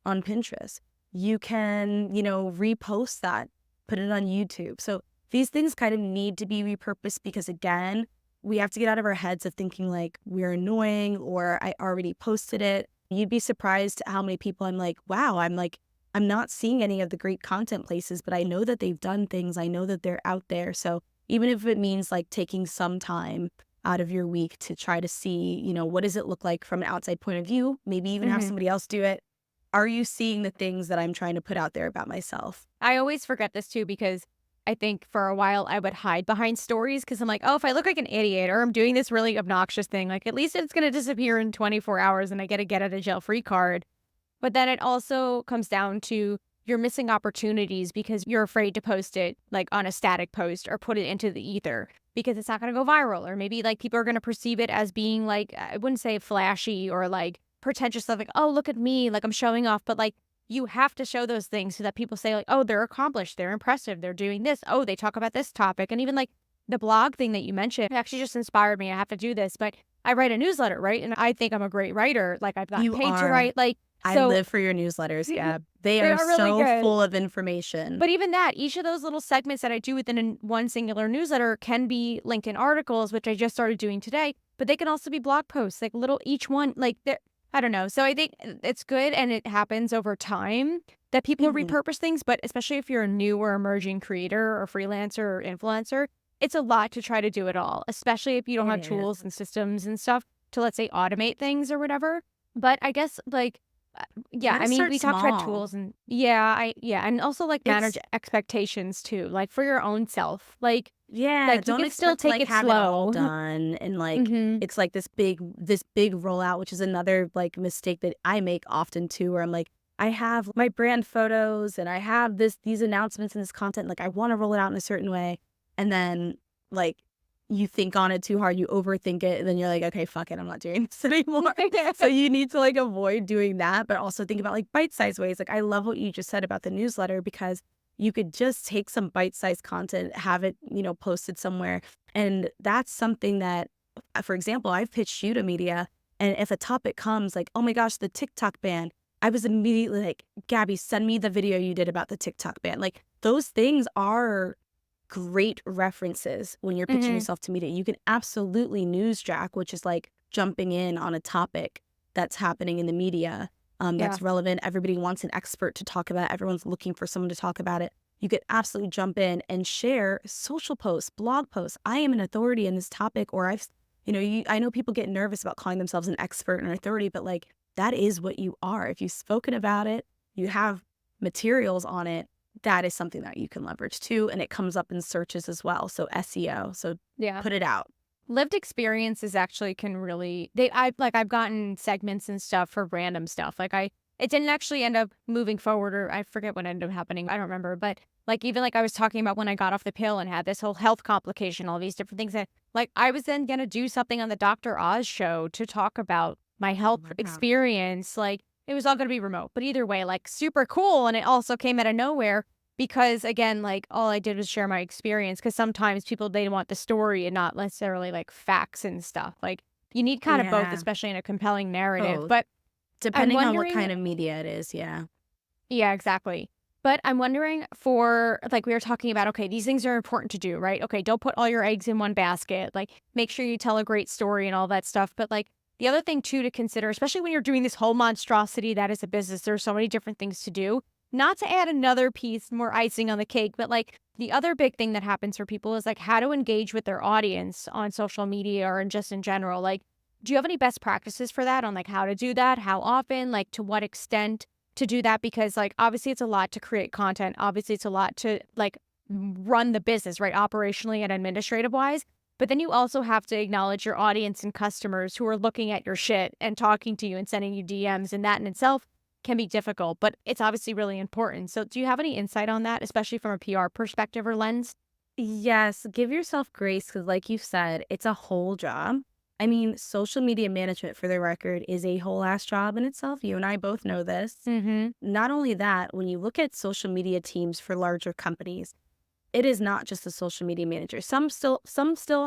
[SPEAKER 2] on Pinterest. You can, you know, repost that, put it on YouTube. So these things kind of need to be repurposed because, again, we have to get out of our heads of thinking like we're annoying or I already posted it. You'd be surprised how many people I'm like, wow, I'm not seeing any of the great content places, but I know that they've done things. I know that they're out there. So even if it means like taking some time out of your week to try to see, you know, what does it look like from an outside point of view, maybe even have
[SPEAKER 1] Mhm.
[SPEAKER 2] somebody else do it. Are you seeing the things that I'm trying to put out there about myself?
[SPEAKER 1] I always forget this too because I think for a while I would hide behind stories because I'm like, oh, if I look like an idiot or I'm doing this really obnoxious thing, like at least it's going to disappear in 24 hours and I get a get out of jail free card. But then it also comes down to you're missing opportunities because you're afraid to post it like on a static post or put it into the ether because it's not going to go viral. Or maybe like people are going to perceive it as being like, I wouldn't say flashy or like pretentious stuff like, oh, look at me, like I'm showing off. But like you have to show those things so that people say like, oh, they're accomplished, they're impressive, they're doing this. Oh, they talk about this topic. And even like the blog thing that you mentioned actually just inspired me. I have to do this, but I write a newsletter, right? And I think I'm a great writer. Like I've gotten
[SPEAKER 2] You
[SPEAKER 1] paid to
[SPEAKER 2] are.
[SPEAKER 1] write. Like,
[SPEAKER 2] I
[SPEAKER 1] so
[SPEAKER 2] live for your newsletters. Yeah. They
[SPEAKER 1] they
[SPEAKER 2] are
[SPEAKER 1] are really
[SPEAKER 2] so
[SPEAKER 1] good.
[SPEAKER 2] full of information.
[SPEAKER 1] But even that, each of those little segments that I do within one singular newsletter can be LinkedIn articles, which I just started doing today, but they can also be blog posts, like little each one, like I don't know. So I think it's good and it happens over time that people
[SPEAKER 2] Mhm.
[SPEAKER 1] repurpose things, but especially if you're a new or emerging creator or freelancer or influencer, it's a lot to try to do it all, especially if you don't
[SPEAKER 2] It
[SPEAKER 1] have
[SPEAKER 2] is.
[SPEAKER 1] tools and systems and stuff to, let's say, automate things or whatever. But I guess like yeah,
[SPEAKER 2] Got to
[SPEAKER 1] I mean,
[SPEAKER 2] start
[SPEAKER 1] we talked about
[SPEAKER 2] small.
[SPEAKER 1] tools and yeah, and also like manage
[SPEAKER 2] It's,
[SPEAKER 1] expectations too, like for your own self.
[SPEAKER 2] yeah,
[SPEAKER 1] Like you
[SPEAKER 2] don't
[SPEAKER 1] could still
[SPEAKER 2] expect to
[SPEAKER 1] take
[SPEAKER 2] like
[SPEAKER 1] it
[SPEAKER 2] have it all
[SPEAKER 1] slow.
[SPEAKER 2] done and like
[SPEAKER 1] Mhm.
[SPEAKER 2] it's like this big rollout, which is another like mistake that I make often too, where I'm like, I have my brand photos and I have these announcements and this content, like I want to roll it out in a certain way. And then like you think on it too hard, you overthink it, and then you're like, okay, fuck it, I'm not doing this anymore. So you need to like avoid doing that, but also think about like bite-sized ways. Like I love what you just said about the newsletter because you could just take some bite-sized content, have it, you know, posted somewhere. And that's something that, for example, I've pitched you to media. And if a topic comes like, oh my gosh, the TikTok ban, I was immediately like, Gabby, send me the video you did about the TikTok ban. Like those things are great references when you're pitching
[SPEAKER 1] Mhm.
[SPEAKER 2] yourself to media. You can absolutely newsjack, which is like jumping in on a topic that's happening in the media,
[SPEAKER 1] Yeah.
[SPEAKER 2] that's relevant. Everybody wants an expert to talk about it. Everyone's looking for someone to talk about it. You could absolutely jump in and share social posts, blog posts. I am an authority in this topic, or I know people get nervous about calling themselves an expert and an authority, but like that is what you are. If you've spoken about it, you have materials on it, that is something that you can leverage too. And it comes up in searches as well. So SEO. So
[SPEAKER 1] Yeah.
[SPEAKER 2] put it out.
[SPEAKER 1] Lived experiences actually can really I've gotten segments and stuff for random stuff. It didn't actually end up moving forward, or I forget what ended up happening. I don't remember. But like even like I was talking about when I got off the pill and had this whole health complication, all these different things that like I was then gonna do something on the Dr. Oz show to talk about my health
[SPEAKER 2] Wow.
[SPEAKER 1] experience. Like it was all gonna be remote. But either way, like super cool. And it also came out of nowhere because again, like all I did was share my experience because sometimes people they want the story and not necessarily like facts and stuff. Like you need kind of both,
[SPEAKER 2] Yeah.
[SPEAKER 1] especially in a compelling narrative.
[SPEAKER 2] Both.
[SPEAKER 1] But I'm
[SPEAKER 2] Depending on what
[SPEAKER 1] wondering,
[SPEAKER 2] kind of media it is. Yeah.
[SPEAKER 1] yeah, exactly. But I'm wondering for like we were talking about, okay, these things are important to do, right? Okay, don't put all your eggs in one basket. Like make sure you tell a great story and all that stuff. But like the other thing too to consider, especially when you're doing this whole monstrosity that is a business, there's so many different things to do. not to add another piece, more icing on the cake, but like the other big thing that happens for people is like how to engage with their audience on social media or just in general. Like, do you have any best practices for that on like how to do that? How often? Like, to what extent to do that? Because like obviously it's a lot to create content. Obviously it's a lot to like run the business, right? Operationally and administrative wise. But then you also have to acknowledge your audience and customers who are looking at your shit and talking to you and sending you DMs. And that in itself can be difficult, but it's obviously really important. So do you have any insight on that, especially from a PR perspective or lens?
[SPEAKER 2] Yes, give yourself grace because, like you said, it's a whole job. I mean, social media management, for the record, is a whole ass job in itself. You and I both know this.
[SPEAKER 1] Mm-hmm.
[SPEAKER 2] Not only that, when you look at social media teams for larger companies, it is not just a social media manager. Some still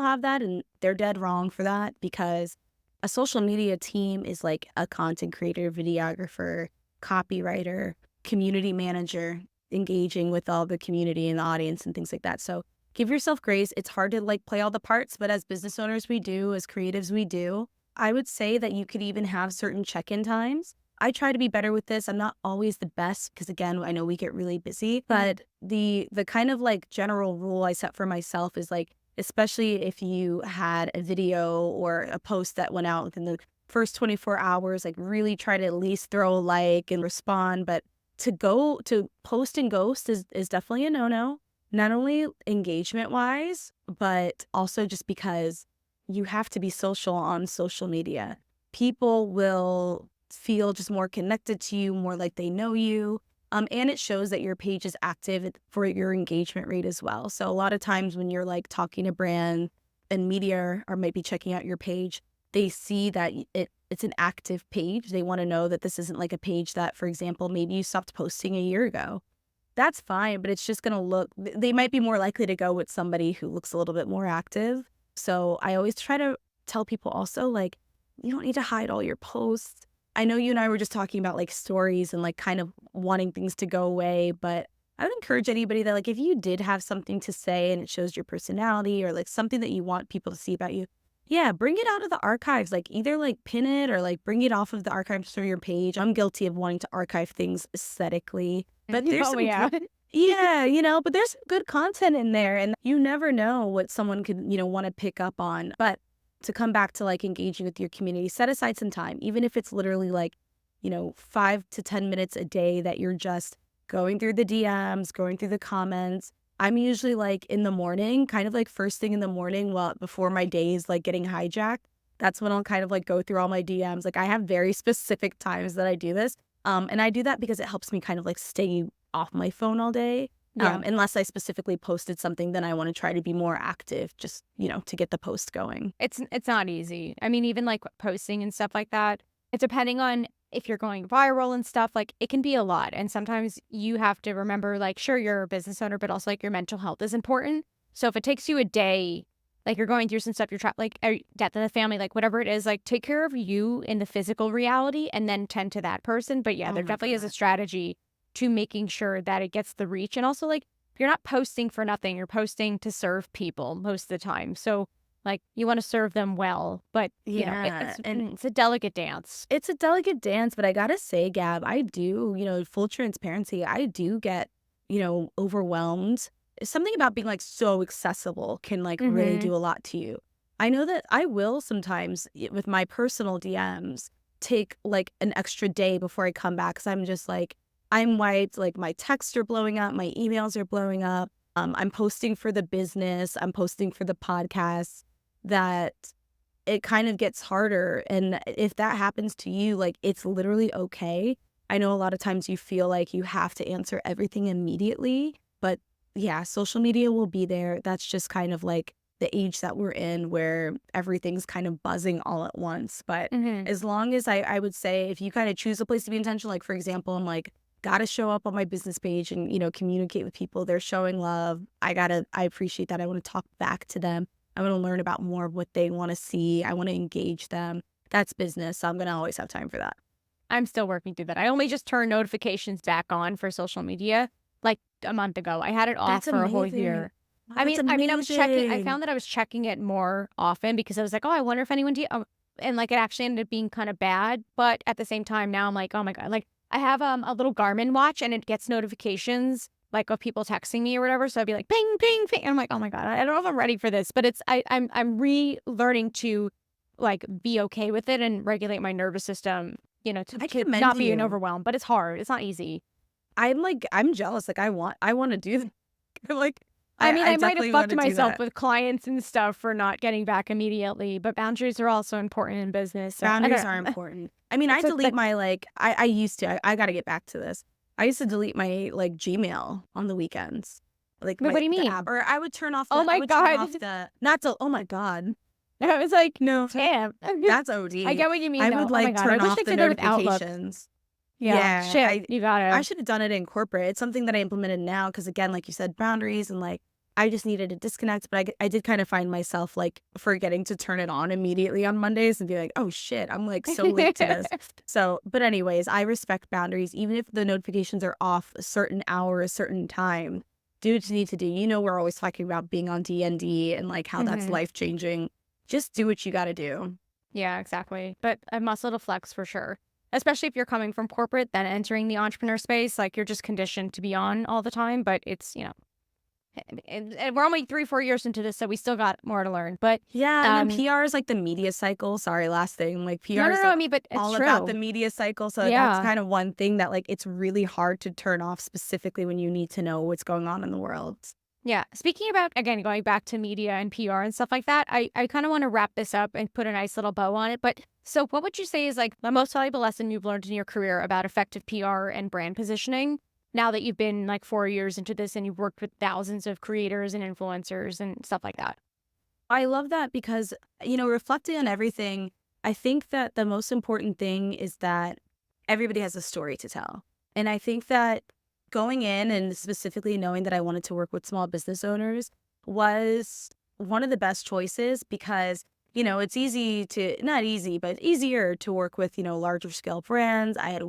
[SPEAKER 2] have that, and they're dead wrong for that because a social media team is like a content creator, videographer, copywriter, community manager, engaging with all the community and the audience and things like that. So give yourself grace. It's hard to like play all the parts, but as business owners, we do, as creatives, we do. I would say that you could even have certain check-in times. I try to be better with this. I'm not always the best because again, I know we get really busy, but the kind of like general rule I set for myself is like, especially if you had a video or a post that went out within the first 24 hours, like really try to at least throw a like and respond. But to go to post and ghost is definitely a no-no, not only engagement wise, but also just because you have to be social on social media. People will feel just more connected to you, more like they know you. And it shows that your page is active for your engagement rate as well. So a lot of times when you're like talking to brand and media or maybe checking out your page, they see that it's an active page. They want to know that this isn't like a page that, for example, maybe you stopped posting a year ago. That's fine, but it's just going to look, they might be more likely to go with somebody who looks a little bit more active. So I always try to tell people also, like, you don't need to hide all your posts. I know you and I were just talking about like stories and like kind of wanting things to go away, but I would encourage anybody that like if you did have something to say and it shows your personality or like something that you want people to see about you, yeah, bring it out of the archives. Like either like pin it or like bring it off of the archives through your page. I'm guilty of wanting to archive things aesthetically, but there's
[SPEAKER 1] Oh,
[SPEAKER 2] some
[SPEAKER 1] yeah.
[SPEAKER 2] yeah, but there's some good content in there and you never know what someone could, want to pick up on. But to come back to like engaging with your community, set aside some time, even if it's literally like, 5 to 10 minutes a day that you're just going through the DMs, going through the comments. I'm usually like in the morning, kind of like first thing in the morning, well, before my day is like getting hijacked. That's when I'll kind of like go through all my DMs. Like I have very specific times that I do this. And I do that because it helps me kind of like stay off my phone all day.
[SPEAKER 1] Yeah.
[SPEAKER 2] Unless I specifically posted something, then I want to try to be more active, just, to get the post going.
[SPEAKER 1] It's not easy. I mean, even like posting and stuff like that, it's depending on if you're going viral and stuff, like it can be a lot. And sometimes you have to remember, like, sure, you're a business owner, but also like your mental health is important. So if it takes you a day, like you're going through some stuff, like death in the family, like whatever it is, like take care of you in the physical reality and then tend to that person. But yeah,
[SPEAKER 2] Oh
[SPEAKER 1] there
[SPEAKER 2] my
[SPEAKER 1] definitely is a
[SPEAKER 2] God.
[SPEAKER 1] strategy to making sure that it gets the reach. And also like, you're not posting for nothing. You're posting to serve people most of the time. So like you want to serve them well, but
[SPEAKER 2] Yeah. And
[SPEAKER 1] it's a delicate dance.
[SPEAKER 2] it's a delicate dance, but I gotta say, Gab, I do, full transparency, I do get, overwhelmed. Something about being like so accessible can like really
[SPEAKER 1] Mm-hmm.
[SPEAKER 2] do a lot to you. I know that I will sometimes with my personal DMs take like an extra day before I come back because I'm just like, I'm wiped, like my texts are blowing up, my emails are blowing up. I'm posting for the business, I'm posting for the podcast that it kind of gets harder. And if that happens to you, like it's literally okay. I know a lot of times you feel like you have to answer everything immediately, but yeah, social media will be there. That's just kind of like the age that we're in where everything's kind of buzzing all at once. But
[SPEAKER 1] Mm-hmm.
[SPEAKER 2] as long as I would say if you kind of choose a place to be intentional, like for example, I'm like, gotta show up on my business page and, communicate with people. They're showing love. I appreciate that. I want to talk back to them. I want to learn about more of what they want to see. I want to engage them. That's business. So I'm going to always have time for that.
[SPEAKER 1] I'm still working through that. I only just turned notifications back on for social media like a month ago. I had it off
[SPEAKER 2] That's
[SPEAKER 1] for a whole
[SPEAKER 2] amazing.
[SPEAKER 1] year.
[SPEAKER 2] Wow,
[SPEAKER 1] I
[SPEAKER 2] that's
[SPEAKER 1] mean, I was checking. I
[SPEAKER 2] amazing.
[SPEAKER 1] found that I was checking it more often because I was like, oh, I wonder if anyone and like it actually ended up being kind of bad. But at the same time, now I'm like, oh my God, like I have a little Garmin watch and it gets notifications like of people texting me or whatever. So I'd be like, ping, ping, ping. And I'm like, oh my God, I don't know if I'm ready for this. But I'm relearning to like be okay with it and regulate my nervous system, to,
[SPEAKER 2] I
[SPEAKER 1] to
[SPEAKER 2] commend
[SPEAKER 1] not be
[SPEAKER 2] you.
[SPEAKER 1] overwhelmed. But it's hard. It's not easy.
[SPEAKER 2] I'm jealous. Like I want to do that. Like
[SPEAKER 1] I mean,
[SPEAKER 2] I
[SPEAKER 1] I might have
[SPEAKER 2] definitely want
[SPEAKER 1] fucked
[SPEAKER 2] to do
[SPEAKER 1] myself
[SPEAKER 2] that.
[SPEAKER 1] with clients and stuff for not getting back immediately, but boundaries are also important in business. So I
[SPEAKER 2] Boundaries
[SPEAKER 1] don't
[SPEAKER 2] are
[SPEAKER 1] know.
[SPEAKER 2] important. I mean, I
[SPEAKER 1] That's
[SPEAKER 2] delete my like I used to. I got to get back to this. I used to delete my like Gmail on the weekends. Like
[SPEAKER 1] but what do you
[SPEAKER 2] the app,
[SPEAKER 1] mean?
[SPEAKER 2] or I would turn off
[SPEAKER 1] Oh
[SPEAKER 2] the I
[SPEAKER 1] my
[SPEAKER 2] would turn
[SPEAKER 1] God.
[SPEAKER 2] off the not to oh my God.
[SPEAKER 1] I was like,
[SPEAKER 2] No,
[SPEAKER 1] damn.
[SPEAKER 2] that's
[SPEAKER 1] I
[SPEAKER 2] OD.
[SPEAKER 1] get what you mean
[SPEAKER 2] I
[SPEAKER 1] though.
[SPEAKER 2] would
[SPEAKER 1] Oh my
[SPEAKER 2] like
[SPEAKER 1] God. I
[SPEAKER 2] turn
[SPEAKER 1] wish
[SPEAKER 2] off
[SPEAKER 1] I
[SPEAKER 2] the
[SPEAKER 1] did that with Outlook.
[SPEAKER 2] notifications.
[SPEAKER 1] Yeah.
[SPEAKER 2] Yeah,
[SPEAKER 1] Shit. You
[SPEAKER 2] I
[SPEAKER 1] gotta.
[SPEAKER 2] should have done it in corporate. It's something that I implemented now because again, like you said, boundaries and like I just needed a disconnect. But I did kind of find myself like forgetting to turn it on immediately on Mondays and be like, oh shit, I'm like so late to this. So, but anyways, I respect boundaries, even if the notifications are off a certain hour, a certain time. Do what you need to do. You know, we're always talking about being on DND and like how that's
[SPEAKER 1] Mhm.
[SPEAKER 2] life changing. Just do what you got to do.
[SPEAKER 1] Yeah, exactly. But a muscle to flex for sure. Especially if you're coming from corporate, then entering the entrepreneur space, like you're just conditioned to be on all the time. But it's, and we're only 3, 4 years into this, so we still got more to learn. But
[SPEAKER 2] Yeah, and then
[SPEAKER 1] um,
[SPEAKER 2] PR is like the media cycle. Sorry, last thing. Like
[SPEAKER 1] no,
[SPEAKER 2] PR
[SPEAKER 1] no,
[SPEAKER 2] is
[SPEAKER 1] no.
[SPEAKER 2] like
[SPEAKER 1] I mean, but it's
[SPEAKER 2] all about
[SPEAKER 1] true.
[SPEAKER 2] the media cycle. So that's
[SPEAKER 1] Yeah.
[SPEAKER 2] kind of one thing that like it's really hard to turn off specifically when you need to know what's going on in the world.
[SPEAKER 1] Yeah. Speaking about, again, going back to media and PR and stuff like that, I kind of want to wrap this up and put a nice little bow on it. But so what would you say is like the most valuable lesson you've learned in your career about effective PR and brand positioning now that you've been like 4 years into this and you've worked with thousands of creators and influencers and stuff like that?
[SPEAKER 2] I love that because, you know, reflecting on everything, I think that the most important thing is that everybody has a story to tell. And I think that going in and specifically knowing that I wanted to work with small business owners was one of the best choices because, you know, it's easy to, not easy, but easier to work with, you know, larger scale brands. I had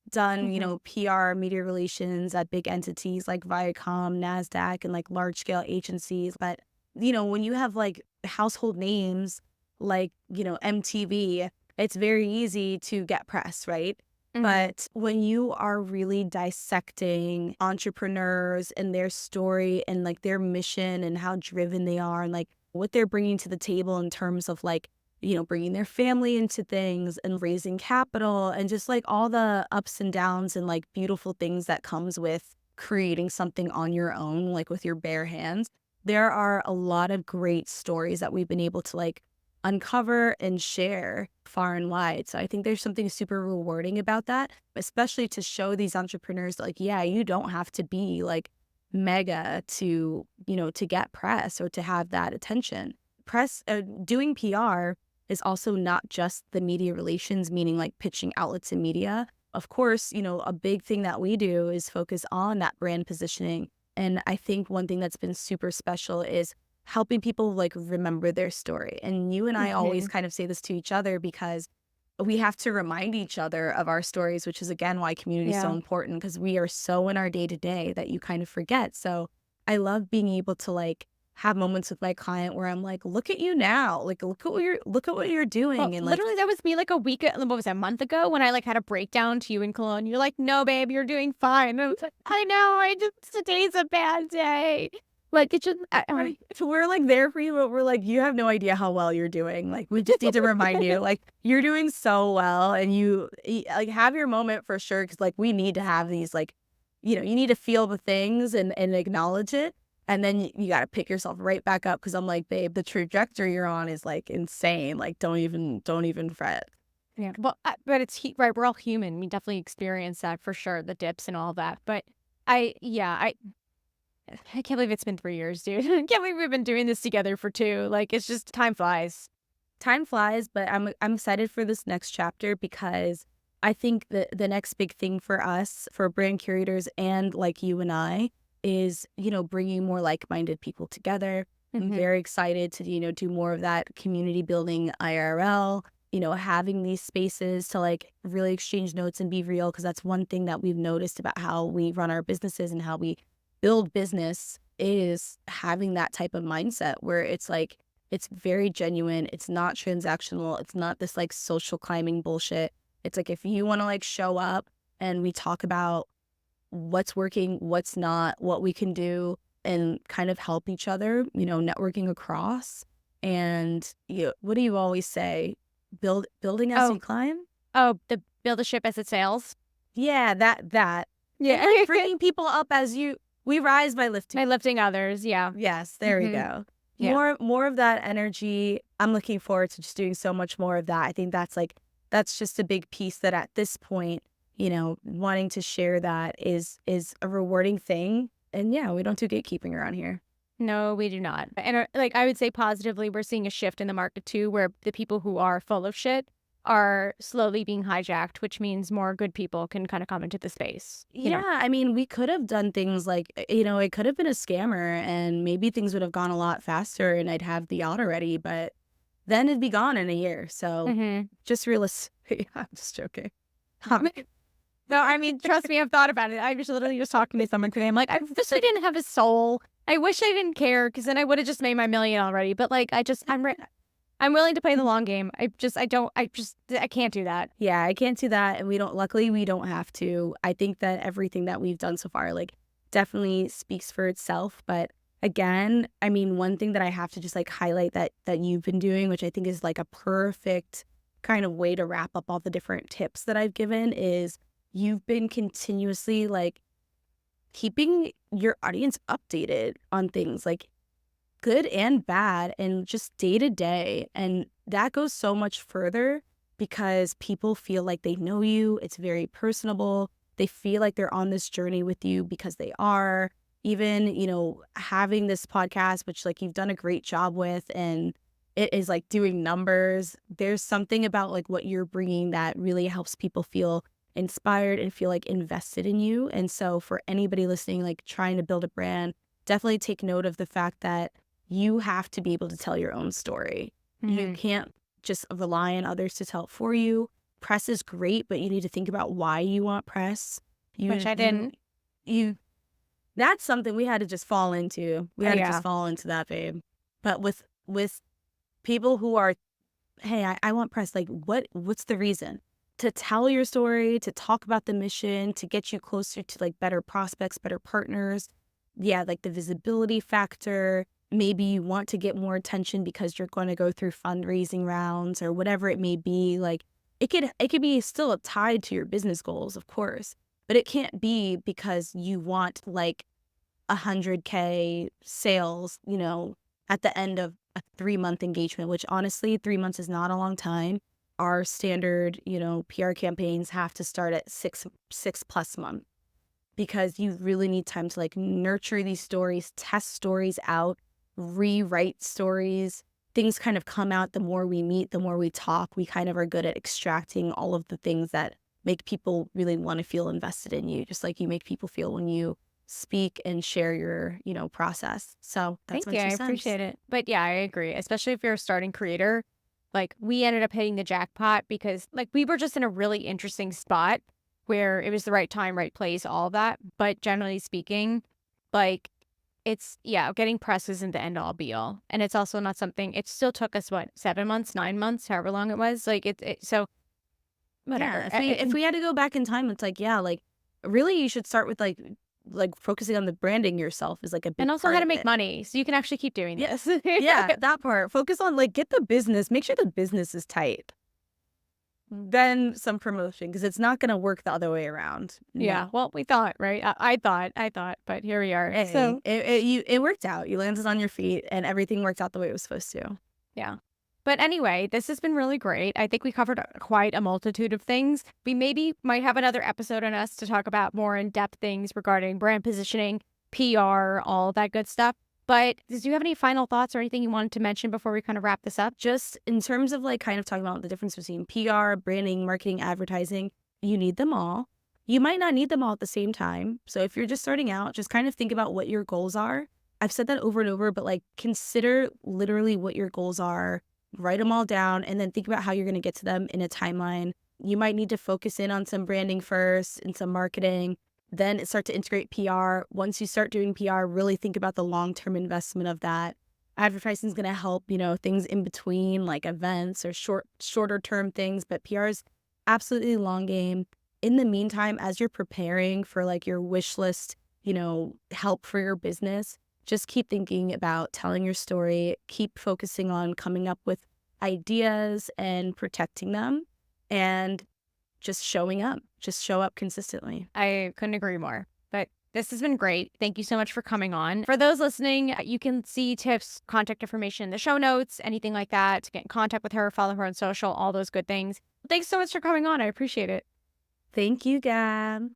[SPEAKER 2] done, you
[SPEAKER 1] Hmm.
[SPEAKER 2] know, PR, media relations at big entities like Viacom, NASDAQ, and like large scale agencies. But, you know, when you have like household names like, you know, MTV, it's very easy to get press, right?
[SPEAKER 1] Hmm.
[SPEAKER 2] But when you are really dissecting entrepreneurs and their story and like their mission and how driven they are and like what they're bringing to the table in terms of like, you know, bringing their family into things and raising capital and just like all the ups and downs and like beautiful things that comes with creating something on your own, like with your bare hands. There are a lot of great stories that we've been able to like uncover and share far and wide. So I think there's something super rewarding about that, especially to show these entrepreneurs like, yeah, you don't have to be like mega to, you know, to get press or to have that attention. Doing PR is also not just the media relations, meaning like pitching outlets in media. Of course, you know, a big thing that we do is focus on that brand positioning. And I think one thing that's been super special is helping people like remember their story. And you and I always
[SPEAKER 1] Hmm.
[SPEAKER 2] kind of say this to each other because we have to remind each other of our stories, which is again why community is so
[SPEAKER 1] Yeah.
[SPEAKER 2] important because we are so in our day to day that you kind of forget. So I love being able to like have moments with my client where I'm like, look at you now, like look at what you're
[SPEAKER 1] Well,
[SPEAKER 2] doing, and like
[SPEAKER 1] literally, that was me like what was it, a month ago when I like had a breakdown to you in Cologne. You're like, no, babe, you're doing fine. And I was like, I know, today's a bad day. Like, it's just,
[SPEAKER 2] right. So we're like there for you, but we're like, you have no idea how well you're doing. Like, we just need to remind you, like, you're doing so well, and like have your moment for sure. Because like we need to have these, like, you know, you need to feel the things and acknowledge it, and then you got to pick yourself right back up. Because I'm like, babe, the trajectory you're on is like insane. Like, don't even fret.
[SPEAKER 1] yeah. Well, but right. We're all human. We definitely experience that for sure, the dips and all that. But yeah, I can't believe it's been 3 years, dude. I can't believe we've been doing this together for two. Like, it's just time flies.
[SPEAKER 2] Time flies, but I'm excited for this next chapter because I think the next big thing for us, for brand curators and like you and I, is, you know, bringing more like-minded people together. I'm
[SPEAKER 1] Hmm.
[SPEAKER 2] very excited to, you know, do more of that community building IRL, you know, having these spaces to like really exchange notes and be real, because that's one thing that we've noticed about how we run our businesses and how we build business is having that type of mindset where it's like it's very genuine. It's not transactional. It's not this like social climbing bullshit. It's like if you want to like show up and we talk about what's working, what's not, what we can do, and kind of help each other, networking across. And what do you always say? Building as you climb?
[SPEAKER 1] Oh, the build a ship as it sails.
[SPEAKER 2] Yeah, that.
[SPEAKER 1] Yeah.
[SPEAKER 2] And like bringing people up we rise by lifting.
[SPEAKER 1] By lifting others, yeah.
[SPEAKER 2] Yes, there we go.
[SPEAKER 1] Yeah.
[SPEAKER 2] More of that energy. I'm looking forward to just doing so much more of that. I think that's just a big piece that at this point, wanting to share that is a rewarding thing. And yeah, we don't do gatekeeping around here.
[SPEAKER 1] No, we do not. And I would say positively, we're seeing a shift in the market too, where the people who are full of shit are slowly being hijacked, which means more good people can kind of come into the space.
[SPEAKER 2] I mean, we could have done things like, it could have been a scammer and maybe things would have gone a lot faster and I'd have the yacht already, but then it'd be gone in a year. So just realistic. I'm just joking.
[SPEAKER 1] No, I mean, trust me, I've thought about it. I was literally just talking to someone today. I'm like, I wish I didn't have a soul. I wish I didn't care because then I would have just made my million already. But like, I'm willing to play the long game. I can't do that.
[SPEAKER 2] Yeah, I can't do that. And luckily we don't have to. I think that everything that we've done so far, like, definitely speaks for itself. But again, I mean, one thing that I have to just like highlight that you've been doing, which I think is like a perfect kind of way to wrap up all the different tips that I've given, is you've been continuously like keeping your audience updated on things like good and bad and just day to day. And that goes so much further because people feel like they know you. It's very personable. They feel like they're on this journey with you because they are. Even, having this podcast, which like you've done a great job with, and it is like doing numbers. There's something about like what you're bringing that really helps people feel inspired and feel like invested in you. And so for anybody listening, like trying to build a brand, definitely take note of the fact that you have to be able to tell your own story. You can't just rely on others to tell it for you. Press is great, but you need to think about why you want press.
[SPEAKER 1] Which I didn't.
[SPEAKER 2] That's something we had to just fall into. We had to just fall into that, babe. But with people who are, hey, I want press, like what's the reason? To tell your story, to talk about the mission, to get you closer to like better prospects, better partners. Yeah, like the visibility factor. Maybe you want to get more attention because you're going to go through fundraising rounds or whatever it may be. Like it could be still tied to your business goals, of course, but it can't be because you want like 100K sales, at the end of a 3-month engagement, which honestly, 3 months is not a long time. Our standard, PR campaigns have to start at 6+ months because you really need time to like nurture these stories, test stories out, rewrite stories. Things kind of come out the more we meet, the more we talk. We kind of are good at extracting all of the things that make people really want to feel invested in you, just like you make people feel when you speak and share your, process. So that's
[SPEAKER 1] Thank you. I appreciate it. But yeah, I agree. Especially if you're a starting creator. Like we ended up hitting the jackpot because like we were just in a really interesting spot where it was the right time, right place, all of that. But generally speaking, like it's, getting press isn't the end all be all. And it's also not something, it still took us 7 months, 9 months, however long it was. Like so whatever.
[SPEAKER 2] Yeah, if we had to go back in time, it's like, like really you should start with like focusing on the branding yourself is like a big
[SPEAKER 1] and also
[SPEAKER 2] part
[SPEAKER 1] how to
[SPEAKER 2] of
[SPEAKER 1] make
[SPEAKER 2] it.
[SPEAKER 1] money so you can actually keep doing this.
[SPEAKER 2] Yeah, that part. Focus on like get the business, make sure the business is tight. Then some promotion because it's not going to work the other way around.
[SPEAKER 1] Yeah, well, we thought, right? I thought, but here we are.
[SPEAKER 2] Hey, so it worked out. You landed on your feet and everything worked out the way it was supposed to.
[SPEAKER 1] Yeah. But anyway, this has been really great. I think we covered quite a multitude of things. We maybe might have another episode on us to talk about more in-depth things regarding brand positioning, PR, all that good stuff. But do you have any final thoughts or anything you wanted to mention before we kind of wrap this up?
[SPEAKER 2] Just in terms of like kind of talking about the difference between PR, branding, marketing, advertising, you need them all. You might not need them all at the same time. So if you're just starting out, just kind of think about what your goals are. I've said that over and over, but like consider literally what your goals are. Write them all down and then think about how you're going to get to them in a timeline. You might need to focus in on some branding first and some marketing, then start to integrate PR. Once you start doing PR, really think about the long-term investment of that. Advertising is going to help, things in between like events or shorter term things, but PR is absolutely long game. in the meantime, as you're preparing for like your wish list, help for your business, just keep thinking about telling your story, keep focusing on coming up with ideas and protecting them, and just showing up. Just show up consistently.
[SPEAKER 1] I couldn't agree more. But this has been great. Thank you so much for coming on. For those listening, you can see Tiff's contact information in the show notes, anything like that, to get in contact with her, follow her on social, all those good things. Thanks so much for coming on. I appreciate it.
[SPEAKER 2] Thank you, Gab.